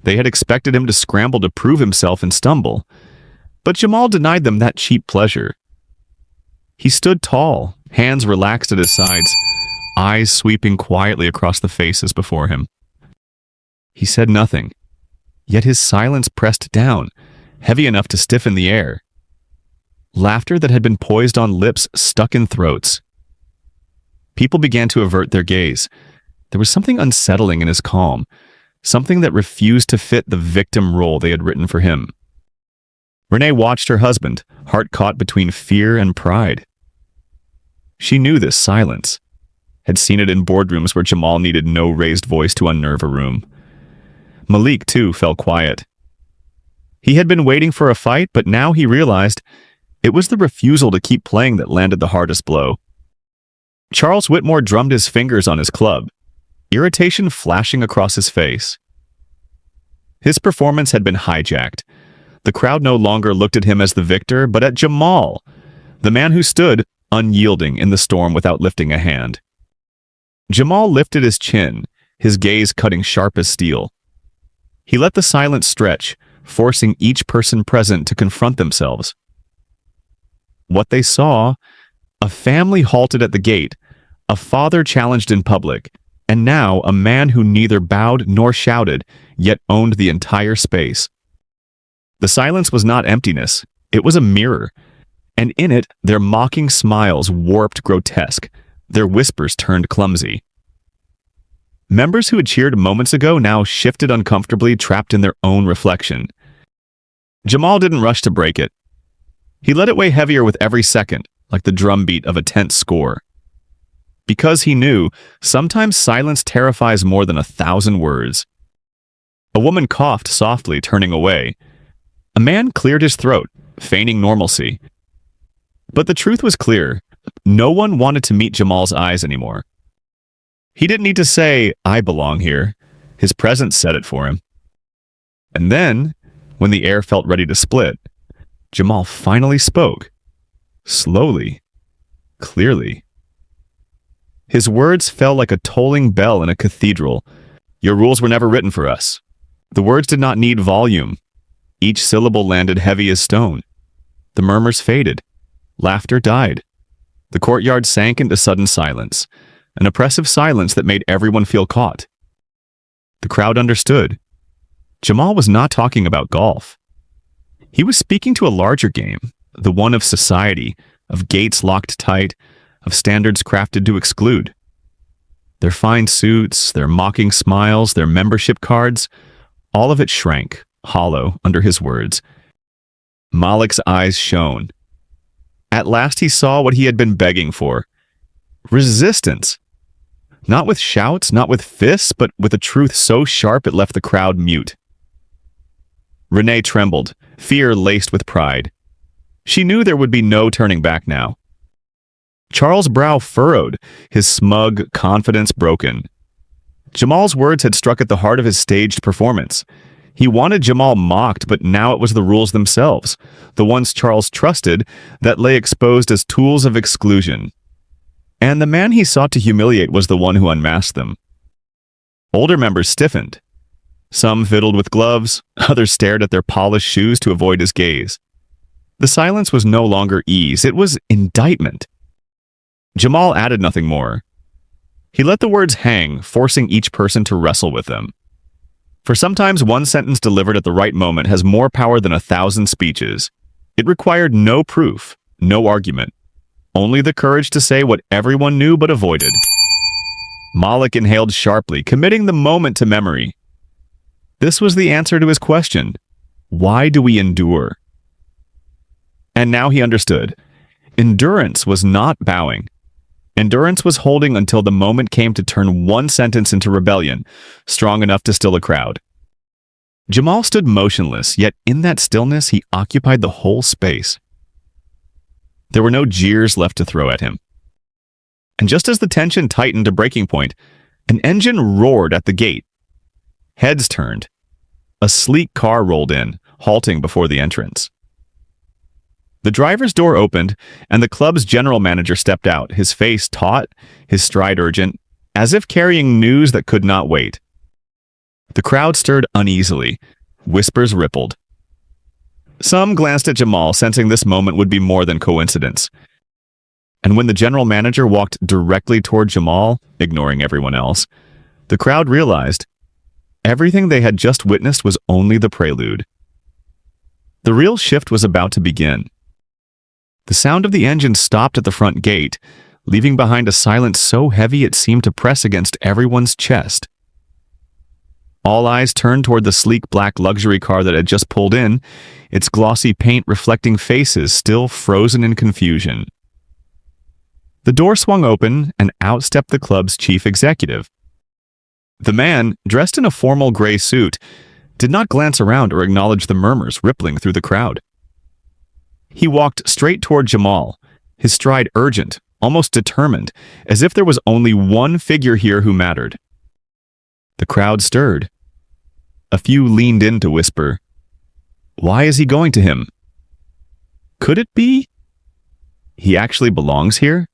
They had expected him to scramble to prove himself and stumble. But Jamal denied them that cheap pleasure. He stood tall, hands relaxed at his sides, eyes sweeping quietly across the faces before him. He said nothing, yet his silence pressed down, heavy enough to stiffen the air. Laughter that had been poised on lips stuck in throats. People began to avert their gaze. There was something unsettling in his calm, something that refused to fit the victim role they had written for him. Renee watched her husband, heart caught between fear and pride. She knew this silence, had seen it in boardrooms where Jamal needed no raised voice to unnerve a room. Malik, too, fell quiet. He had been waiting for a fight, but now he realized it was the refusal to keep playing that landed the hardest blow. Charles Whitmore drummed his fingers on his club, irritation flashing across his face. His performance had been hijacked. The crowd no longer looked at him as the victor, but at Jamal, the man who stood, unyielding, in the storm without lifting a hand. Jamal lifted his chin, his gaze cutting sharp as steel. He let the silence stretch, forcing each person present to confront themselves. What they saw: a family halted at the gate, a father challenged in public, and now a man who neither bowed nor shouted, yet owned the entire space. The silence was not emptiness, it was a mirror, and in it their mocking smiles warped grotesque, their whispers turned clumsy. Members who had cheered moments ago now shifted uncomfortably, trapped in their own reflection. Jamal didn't rush to break it. He let it weigh heavier with every second, like the drumbeat of a tense score. Because he knew, sometimes silence terrifies more than 1,000 words. A woman coughed softly, turning away. A man cleared his throat, feigning normalcy. But the truth was clear. No one wanted to meet Jamal's eyes anymore. He didn't need to say, "I belong here." His presence said it for him. And then, when the air felt ready to split, Jamal finally spoke. Slowly, clearly. His words fell like a tolling bell in a cathedral. Your rules were never written for us. The words did not need volume. Each syllable landed heavy as stone. The murmurs faded. Laughter died. The courtyard sank into sudden silence, an oppressive silence that made everyone feel caught. The crowd understood. Jamal was not talking about golf. He was speaking to a larger game, the one of society, of gates locked tight, of standards crafted to exclude. Their fine suits, their mocking smiles, their membership cards, all of it shrank, hollow, under his words. Malik's eyes shone. At last he saw what he had been begging for. Resistance. Not with shouts, not with fists, but with a truth so sharp it left the crowd mute. Renee trembled, fear laced with pride. She knew there would be no turning back now. Charles' brow furrowed, his smug confidence broken. Jamal's words had struck at the heart of his staged performance. He wanted Jamal mocked, but now it was the rules themselves, the ones Charles trusted, that lay exposed as tools of exclusion. And the man he sought to humiliate was the one who unmasked them. Older members stiffened. Some fiddled with gloves, others stared at their polished shoes to avoid his gaze. The silence was no longer ease, it was indictment. Jamal added nothing more. He let the words hang, forcing each person to wrestle with them. For sometimes one sentence delivered at the right moment has more power than 1,000 speeches. It required no proof, no argument, only the courage to say what everyone knew but avoided. Malik inhaled sharply, committing the moment to memory. This was the answer to his question. Why do we endure? And now he understood. Endurance was not bowing. Endurance was holding until the moment came to turn one sentence into rebellion, strong enough to still a crowd. Jamal stood motionless, yet in that stillness he occupied the whole space. There were no jeers left to throw at him. And just as the tension tightened to breaking point, an engine roared at the gate. Heads turned. A sleek car rolled in, halting before the entrance. The driver's door opened, and the club's general manager stepped out, his face taut, his stride urgent, as if carrying news that could not wait. The crowd stirred uneasily. Whispers rippled. Some glanced at Jamal, sensing this moment would be more than coincidence. And when the general manager walked directly toward Jamal, ignoring everyone else, the crowd realized everything they had just witnessed was only the prelude. The real shift was about to begin. The sound of the engine stopped at the front gate, leaving behind a silence so heavy it seemed to press against everyone's chest. All eyes turned toward the sleek black luxury car that had just pulled in, its glossy paint reflecting faces still frozen in confusion. The door swung open, and out stepped the club's chief executive. The man, dressed in a formal gray suit, did not glance around or acknowledge the murmurs rippling through the crowd. He walked straight toward Jamal, his stride urgent, almost determined, as if there was only one figure here who mattered. The crowd stirred. A few leaned in to whisper, "Why is he going to him? Could it be he actually belongs here?"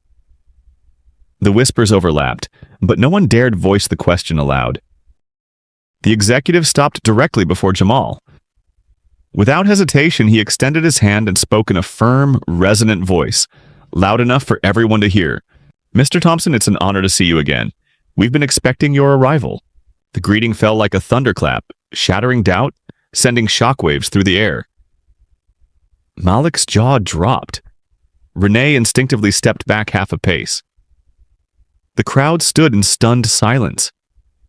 The whispers overlapped, but no one dared voice the question aloud. The executive stopped directly before Jamal. Without hesitation, he extended his hand and spoke in a firm, resonant voice, loud enough for everyone to hear. "Mr. Thompson, it's an honor to see you again. We've been expecting your arrival." The greeting fell like a thunderclap, shattering doubt, sending shockwaves through the air. Malik's jaw dropped. Renee instinctively stepped back half a pace. The crowd stood in stunned silence.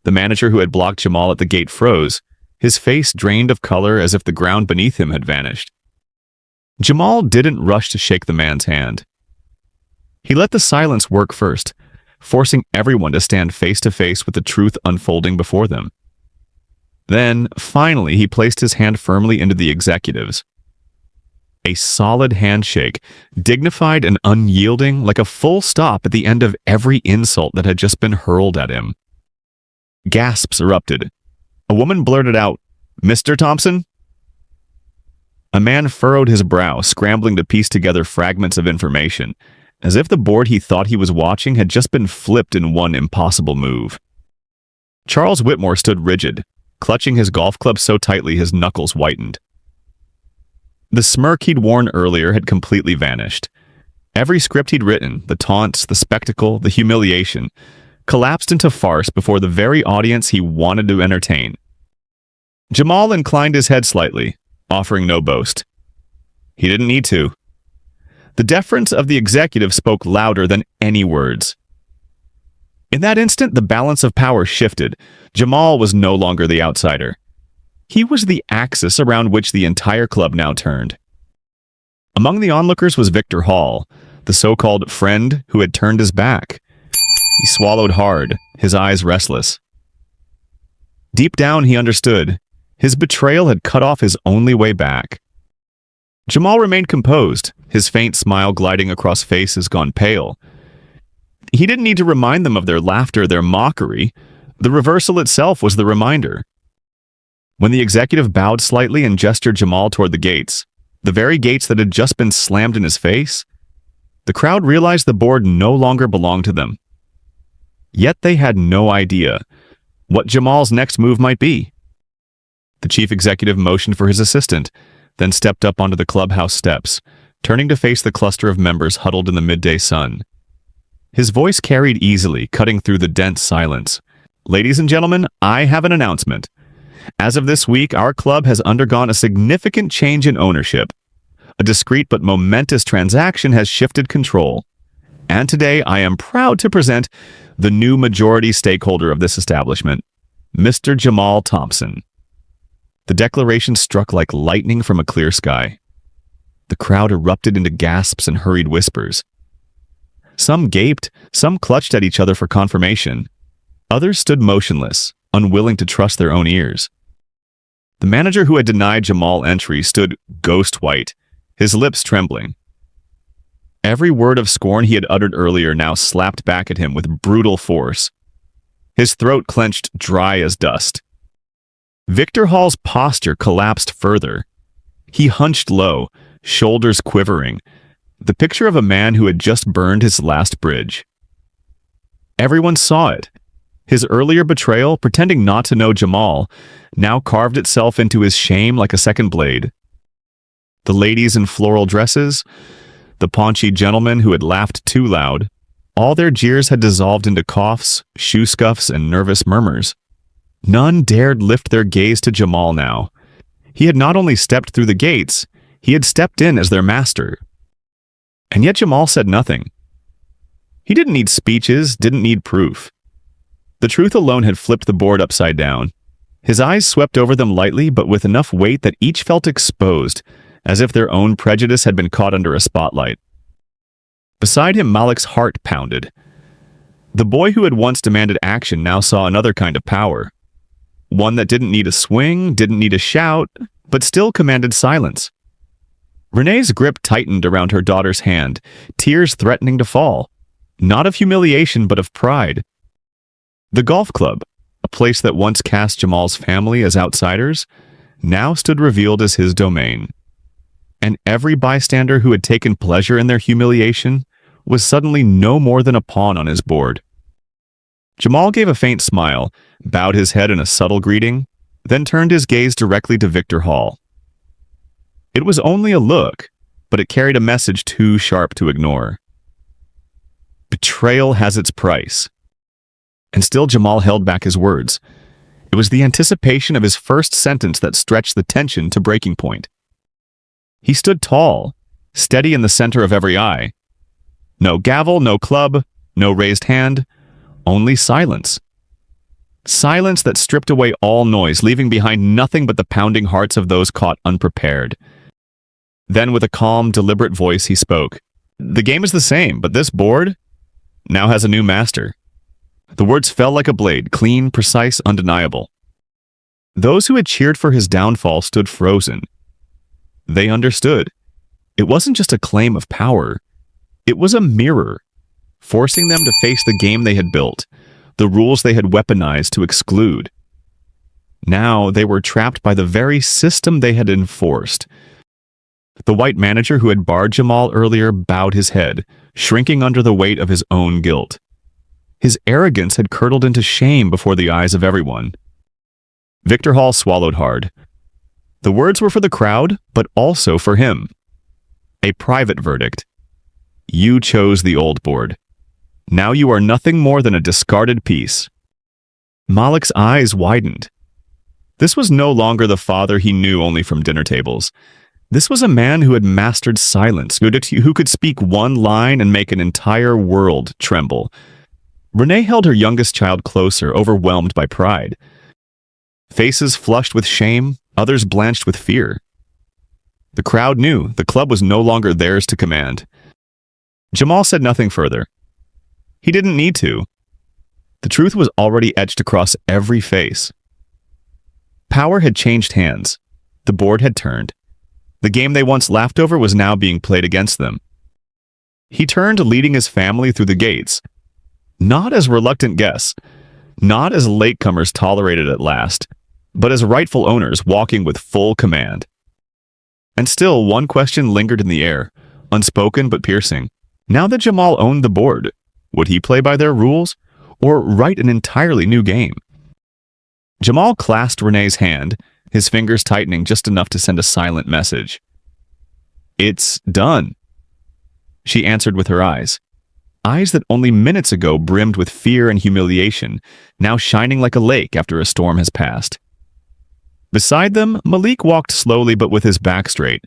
The manager who had blocked Jamal at the gate froze, his face drained of color as if the ground beneath him had vanished. Jamal didn't rush to shake the man's hand. He let the silence work first, forcing everyone to stand face to face with the truth unfolding before them. Then, finally, he placed his hand firmly into the executive's. A solid handshake, dignified and unyielding, like a full stop at the end of every insult that had just been hurled at him. Gasps erupted. A woman blurted out, "Mr. Thompson?" A man furrowed his brow, scrambling to piece together fragments of information, as if the board he thought he was watching had just been flipped in one impossible move. Charles Whitmore stood rigid, clutching his golf club so tightly his knuckles whitened. The smirk he'd worn earlier had completely vanished. Every script he'd written, the taunts, the spectacle, the humiliation, collapsed into farce before the very audience he wanted to entertain. Jamal inclined his head slightly, offering no boast. He didn't need to. The deference of the executive spoke louder than any words. In that instant, the balance of power shifted. Jamal was no longer the outsider. He was the axis around which the entire club now turned. Among the onlookers was Victor Hall, the so-called friend who had turned his back. He swallowed hard, his eyes restless. Deep down, he understood. His betrayal had cut off his only way back. Jamal remained composed, his faint smile gliding across faces gone pale. He didn't need to remind them of their laughter, their mockery. The reversal itself was the reminder. When the executive bowed slightly and gestured Jamal toward the gates, the very gates that had just been slammed in his face, the crowd realized the board no longer belonged to them. Yet they had no idea what Jamal's next move might be. The chief executive motioned for his assistant, then stepped up onto the clubhouse steps, turning to face the cluster of members huddled in the midday sun. His voice carried easily, cutting through the dense silence. "Ladies and gentlemen, I have an announcement. As of this week, our club has undergone a significant change in ownership. A discreet but momentous transaction has shifted control. And today, I am proud to present the new majority stakeholder of this establishment, Mr. Jamal Thompson." The declaration struck like lightning from a clear sky. The crowd erupted into gasps and hurried whispers. Some gaped, some clutched at each other for confirmation. Others stood motionless, unwilling to trust their own ears. The manager who had denied Jamal entry stood ghost white, his lips trembling. Every word of scorn he had uttered earlier now slapped back at him with brutal force. His throat clenched dry as dust. Victor Hall's posture collapsed further. He hunched low, shoulders quivering, the picture of a man who had just burned his last bridge. Everyone saw it. His earlier betrayal, pretending not to know Jamal, now carved itself into his shame like a second blade. The ladies in floral dresses, the paunchy gentlemen who had laughed too loud, all their jeers had dissolved into coughs, shoe scuffs, and nervous murmurs. None dared lift their gaze to Jamal now. He had not only stepped through the gates, he had stepped in as their master. And yet Jamal said nothing. He didn't need speeches, didn't need proof. The truth alone had flipped the board upside down. His eyes swept over them lightly, but with enough weight that each felt exposed, as if their own prejudice had been caught under a spotlight. Beside him, Malik's heart pounded. The boy who had once demanded action now saw another kind of power. One that didn't need a swing, didn't need a shout, but still commanded silence. Renee's grip tightened around her daughter's hand, tears threatening to fall. Not of humiliation, but of pride. The golf club, a place that once cast Jamal's family as outsiders, now stood revealed as his domain. And every bystander who had taken pleasure in their humiliation was suddenly no more than a pawn on his board. Jamal gave a faint smile, bowed his head in a subtle greeting, then turned his gaze directly to Victor Hall. It was only a look, but it carried a message too sharp to ignore. Betrayal has its price. And still Jamal held back his words. It was the anticipation of his first sentence that stretched the tension to breaking point. He stood tall, steady in the center of every eye. No gavel, no club, no raised hand, only silence. Silence that stripped away all noise, leaving behind nothing but the pounding hearts of those caught unprepared. Then with a calm, deliberate voice he spoke. "The game is the same, but this board now has a new master." The words fell like a blade, clean, precise, undeniable. Those who had cheered for his downfall stood frozen. They understood. It wasn't just a claim of power. It was a mirror, forcing them to face the game they had built, the rules they had weaponized to exclude. Now they were trapped by the very system they had enforced. The white manager who had barred Jamal earlier bowed his head, shrinking under the weight of his own guilt. His arrogance had curdled into shame before the eyes of everyone. Victor Hall swallowed hard. The words were for the crowd, but also for him. A private verdict. You chose the old board. Now you are nothing more than a discarded piece. Malik's eyes widened. This was no longer the father he knew only from dinner tables. This was a man who had mastered silence, who could speak one line and make an entire world tremble. Renee held her youngest child closer, overwhelmed by pride. Faces flushed with shame, others blanched with fear. The crowd knew the club was no longer theirs to command. Jamal said nothing further. He didn't need to. The truth was already etched across every face. Power had changed hands. The board had turned. The game they once laughed over was now being played against them. He turned, leading his family through the gates. Not as reluctant guests, not as latecomers tolerated at last, but as rightful owners walking with full command. And still, one question lingered in the air, unspoken but piercing. Now that Jamal owned the board, would he play by their rules, or write an entirely new game? Jamal clasped Renee's hand, his fingers tightening just enough to send a silent message. "It's done," she answered with her eyes. Eyes that only minutes ago brimmed with fear and humiliation, now shining like a lake after a storm has passed. Beside them, Malik walked slowly but with his back straight,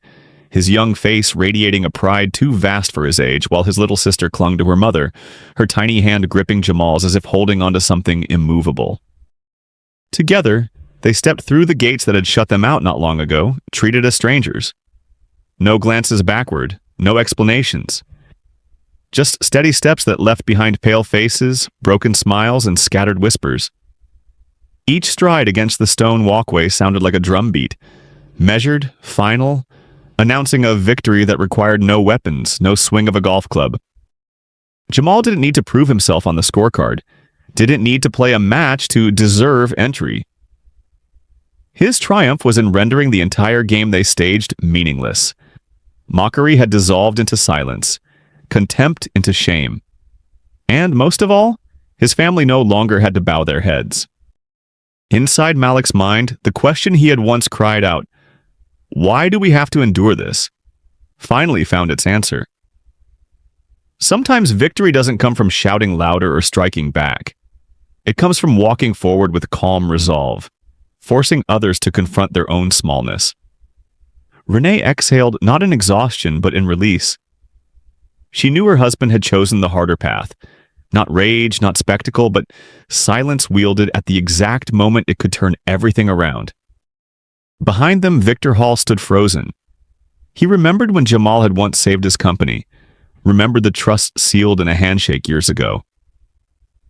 his young face radiating a pride too vast for his age, while his little sister clung to her mother, her tiny hand gripping Jamal's as if holding onto something immovable. Together, they stepped through the gates that had shut them out not long ago, treated as strangers. No glances backward, no explanations. Just steady steps that left behind pale faces, broken smiles, and scattered whispers. Each stride against the stone walkway sounded like a drumbeat, measured, final, announcing a victory that required no weapons, no swing of a golf club. Jamal didn't need to prove himself on the scorecard, didn't need to play a match to deserve entry. His triumph was in rendering the entire game they staged meaningless. Mockery had dissolved into silence, contempt into shame. And most of all, his family no longer had to bow their heads. Inside Malik's mind, the question he had once cried out, "Why do we have to endure this?" finally found its answer. Sometimes victory doesn't come from shouting louder or striking back. It comes from walking forward with calm resolve, forcing others to confront their own smallness. Renee exhaled not in exhaustion but in release. She knew her husband had chosen the harder path. Not rage, not spectacle, but silence wielded at the exact moment it could turn everything around. Behind them, Victor Hall stood frozen. He remembered when Jamal had once saved his company, remembered the trust sealed in a handshake years ago.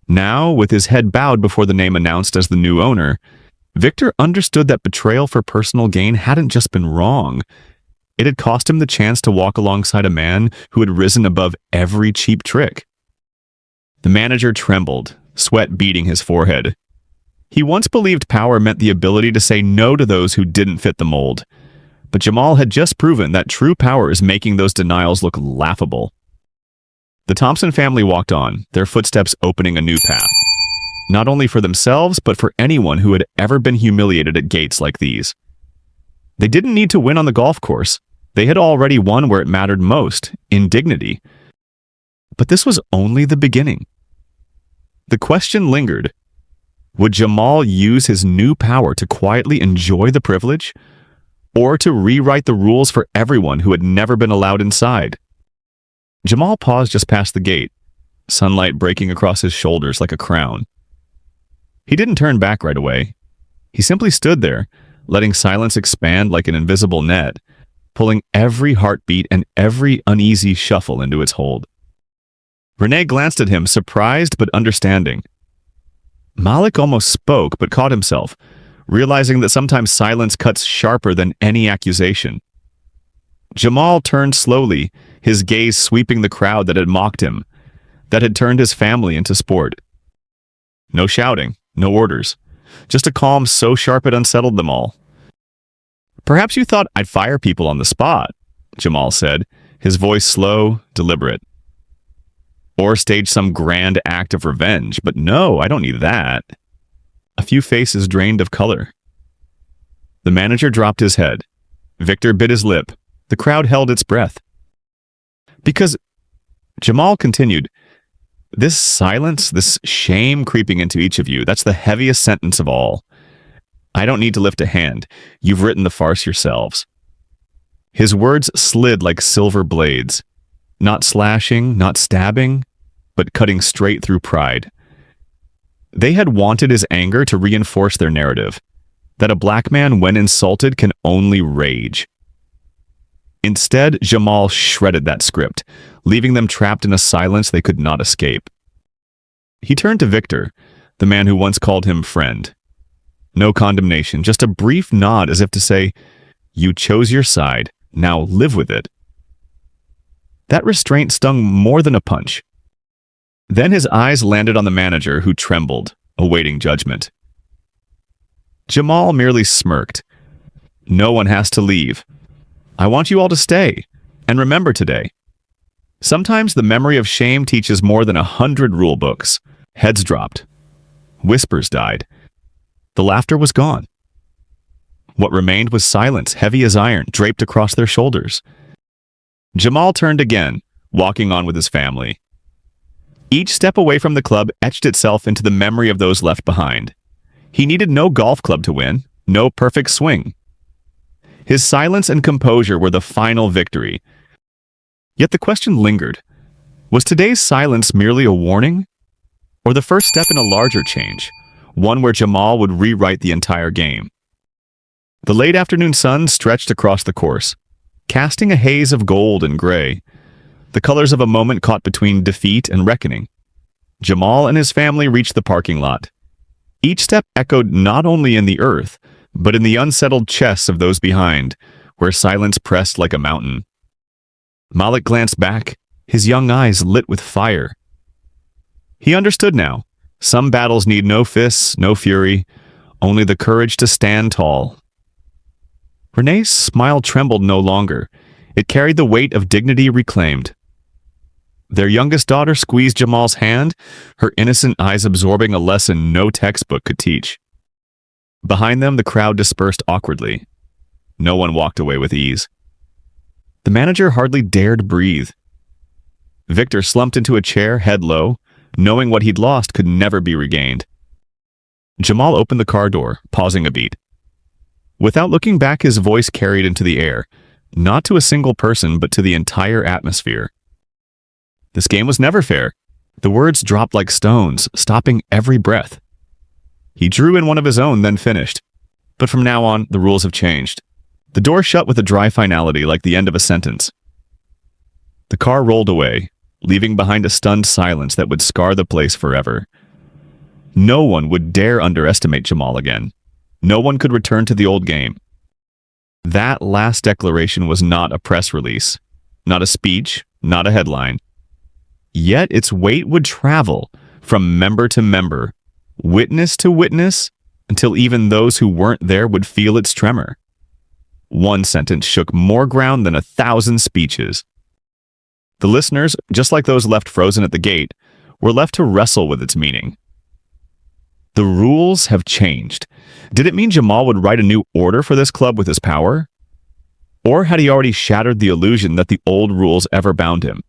Now, with his head bowed before the name announced as the new owner, Victor understood that betrayal for personal gain hadn't just been wrong. It had cost him the chance to walk alongside a man who had risen above every cheap trick. The manager trembled, sweat beading his forehead. He once believed power meant the ability to say no to those who didn't fit the mold. But Jamal had just proven that true power is making those denials look laughable. The Thompson family walked on, their footsteps opening a new path. Not only for themselves, but for anyone who had ever been humiliated at gates like these. They didn't need to win on the golf course. They had already won where it mattered most, in dignity. But this was only the beginning. The question lingered. Would Jamal use his new power to quietly enjoy the privilege, or to rewrite the rules for everyone who had never been allowed inside? Jamal paused just past the gate, sunlight breaking across his shoulders like a crown. He didn't turn back right away. He simply stood there, letting silence expand like an invisible net, pulling every heartbeat and every uneasy shuffle into its hold. Renee glanced at him, surprised but understanding. Malik almost spoke, but caught himself, realizing that sometimes silence cuts sharper than any accusation. Jamal turned slowly, his gaze sweeping the crowd that had mocked him, that had turned his family into sport. No shouting, no orders, just a calm so sharp it unsettled them all. "Perhaps you thought I'd fire people on the spot," Jamal said, his voice slow, deliberate. "Or stage some grand act of revenge, but no, I don't need that." A few faces drained of color. The manager dropped his head. Victor bit his lip. The crowd held its breath. "Because," Jamal continued, "this silence, this shame creeping into each of you, that's the heaviest sentence of all. I don't need to lift a hand. You've written the farce yourselves." His words slid like silver blades, not slashing, not stabbing, but cutting straight through pride. They had wanted his anger to reinforce their narrative, that a black man, when insulted, can only rage. Instead, Jamal shredded that script, leaving them trapped in a silence they could not escape. He turned to Victor, the man who once called him friend. No condemnation, just a brief nod as if to say, "You chose your side, now live with it." That restraint stung more than a punch. Then his eyes landed on the manager, who trembled, awaiting judgment. Jamal merely smirked. "No one has to leave. I want you all to stay, and remember today. Sometimes the memory of shame teaches more than 100 rule books." Heads dropped. Whispers died. The laughter was gone. What remained was silence, heavy as iron, draped across their shoulders. Jamal turned again, walking on with his family. Each step away from the club etched itself into the memory of those left behind. He needed no golf club to win, no perfect swing. His silence and composure were the final victory. Yet the question lingered. Was today's silence merely a warning? Or the first step in a larger change, one where Jamal would rewrite the entire game? The late afternoon sun stretched across the course, casting a haze of gold and gray, the colors of a moment caught between defeat and reckoning. Jamal and his family reached the parking lot. Each step echoed not only in the earth, but in the unsettled chests of those behind, where silence pressed like a mountain. Malik glanced back, his young eyes lit with fire. He understood now. Some battles need no fists, no fury, only the courage to stand tall. Renee's smile trembled no longer. It carried the weight of dignity reclaimed. Their youngest daughter squeezed Jamal's hand, her innocent eyes absorbing a lesson no textbook could teach. Behind them, the crowd dispersed awkwardly. No one walked away with ease. The manager hardly dared breathe. Victor slumped into a chair, head low, knowing what he'd lost could never be regained. Jamal opened the car door, pausing a beat. Without looking back, his voice carried into the air, not to a single person, but to the entire atmosphere. This game was never fair. The words dropped like stones, stopping every breath. He drew in one of his own, then finished. But from now on, the rules have changed. The door shut with a dry finality, like the end of a sentence. The car rolled away, leaving behind a stunned silence that would scar the place forever. No one would dare underestimate Jamal again. No one could return to the old game. That last declaration was not a press release, not a speech, not a headline. Yet its weight would travel from member to member, witness to witness, until even those who weren't there would feel its tremor. One sentence shook more ground than 1,000 speeches. The listeners, just like those left frozen at the gate, were left to wrestle with its meaning. The rules have changed. Did it mean Jamal would write a new order for this club with his power? Or had he already shattered the illusion that the old rules ever bound him?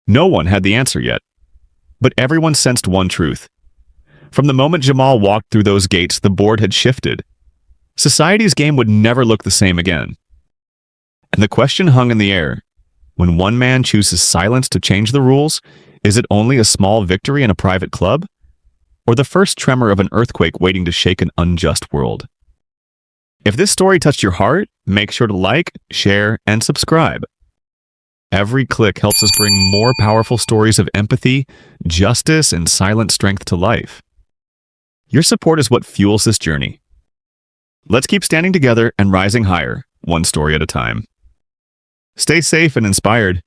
No one had the answer yet, but everyone sensed one truth. From the moment Jamal walked through those gates, the board had shifted. Society's game would never look the same again. And the question hung in the air. When one man chooses silence to change the rules, is it only a small victory in a private club? Or the first tremor of an earthquake waiting to shake an unjust world? If this story touched your heart, make sure to like, share, and subscribe. Every click helps us bring more powerful stories of empathy, justice, and silent strength to life. Your support is what fuels this journey. Let's keep standing together and rising higher, one story at a time. Stay safe and inspired.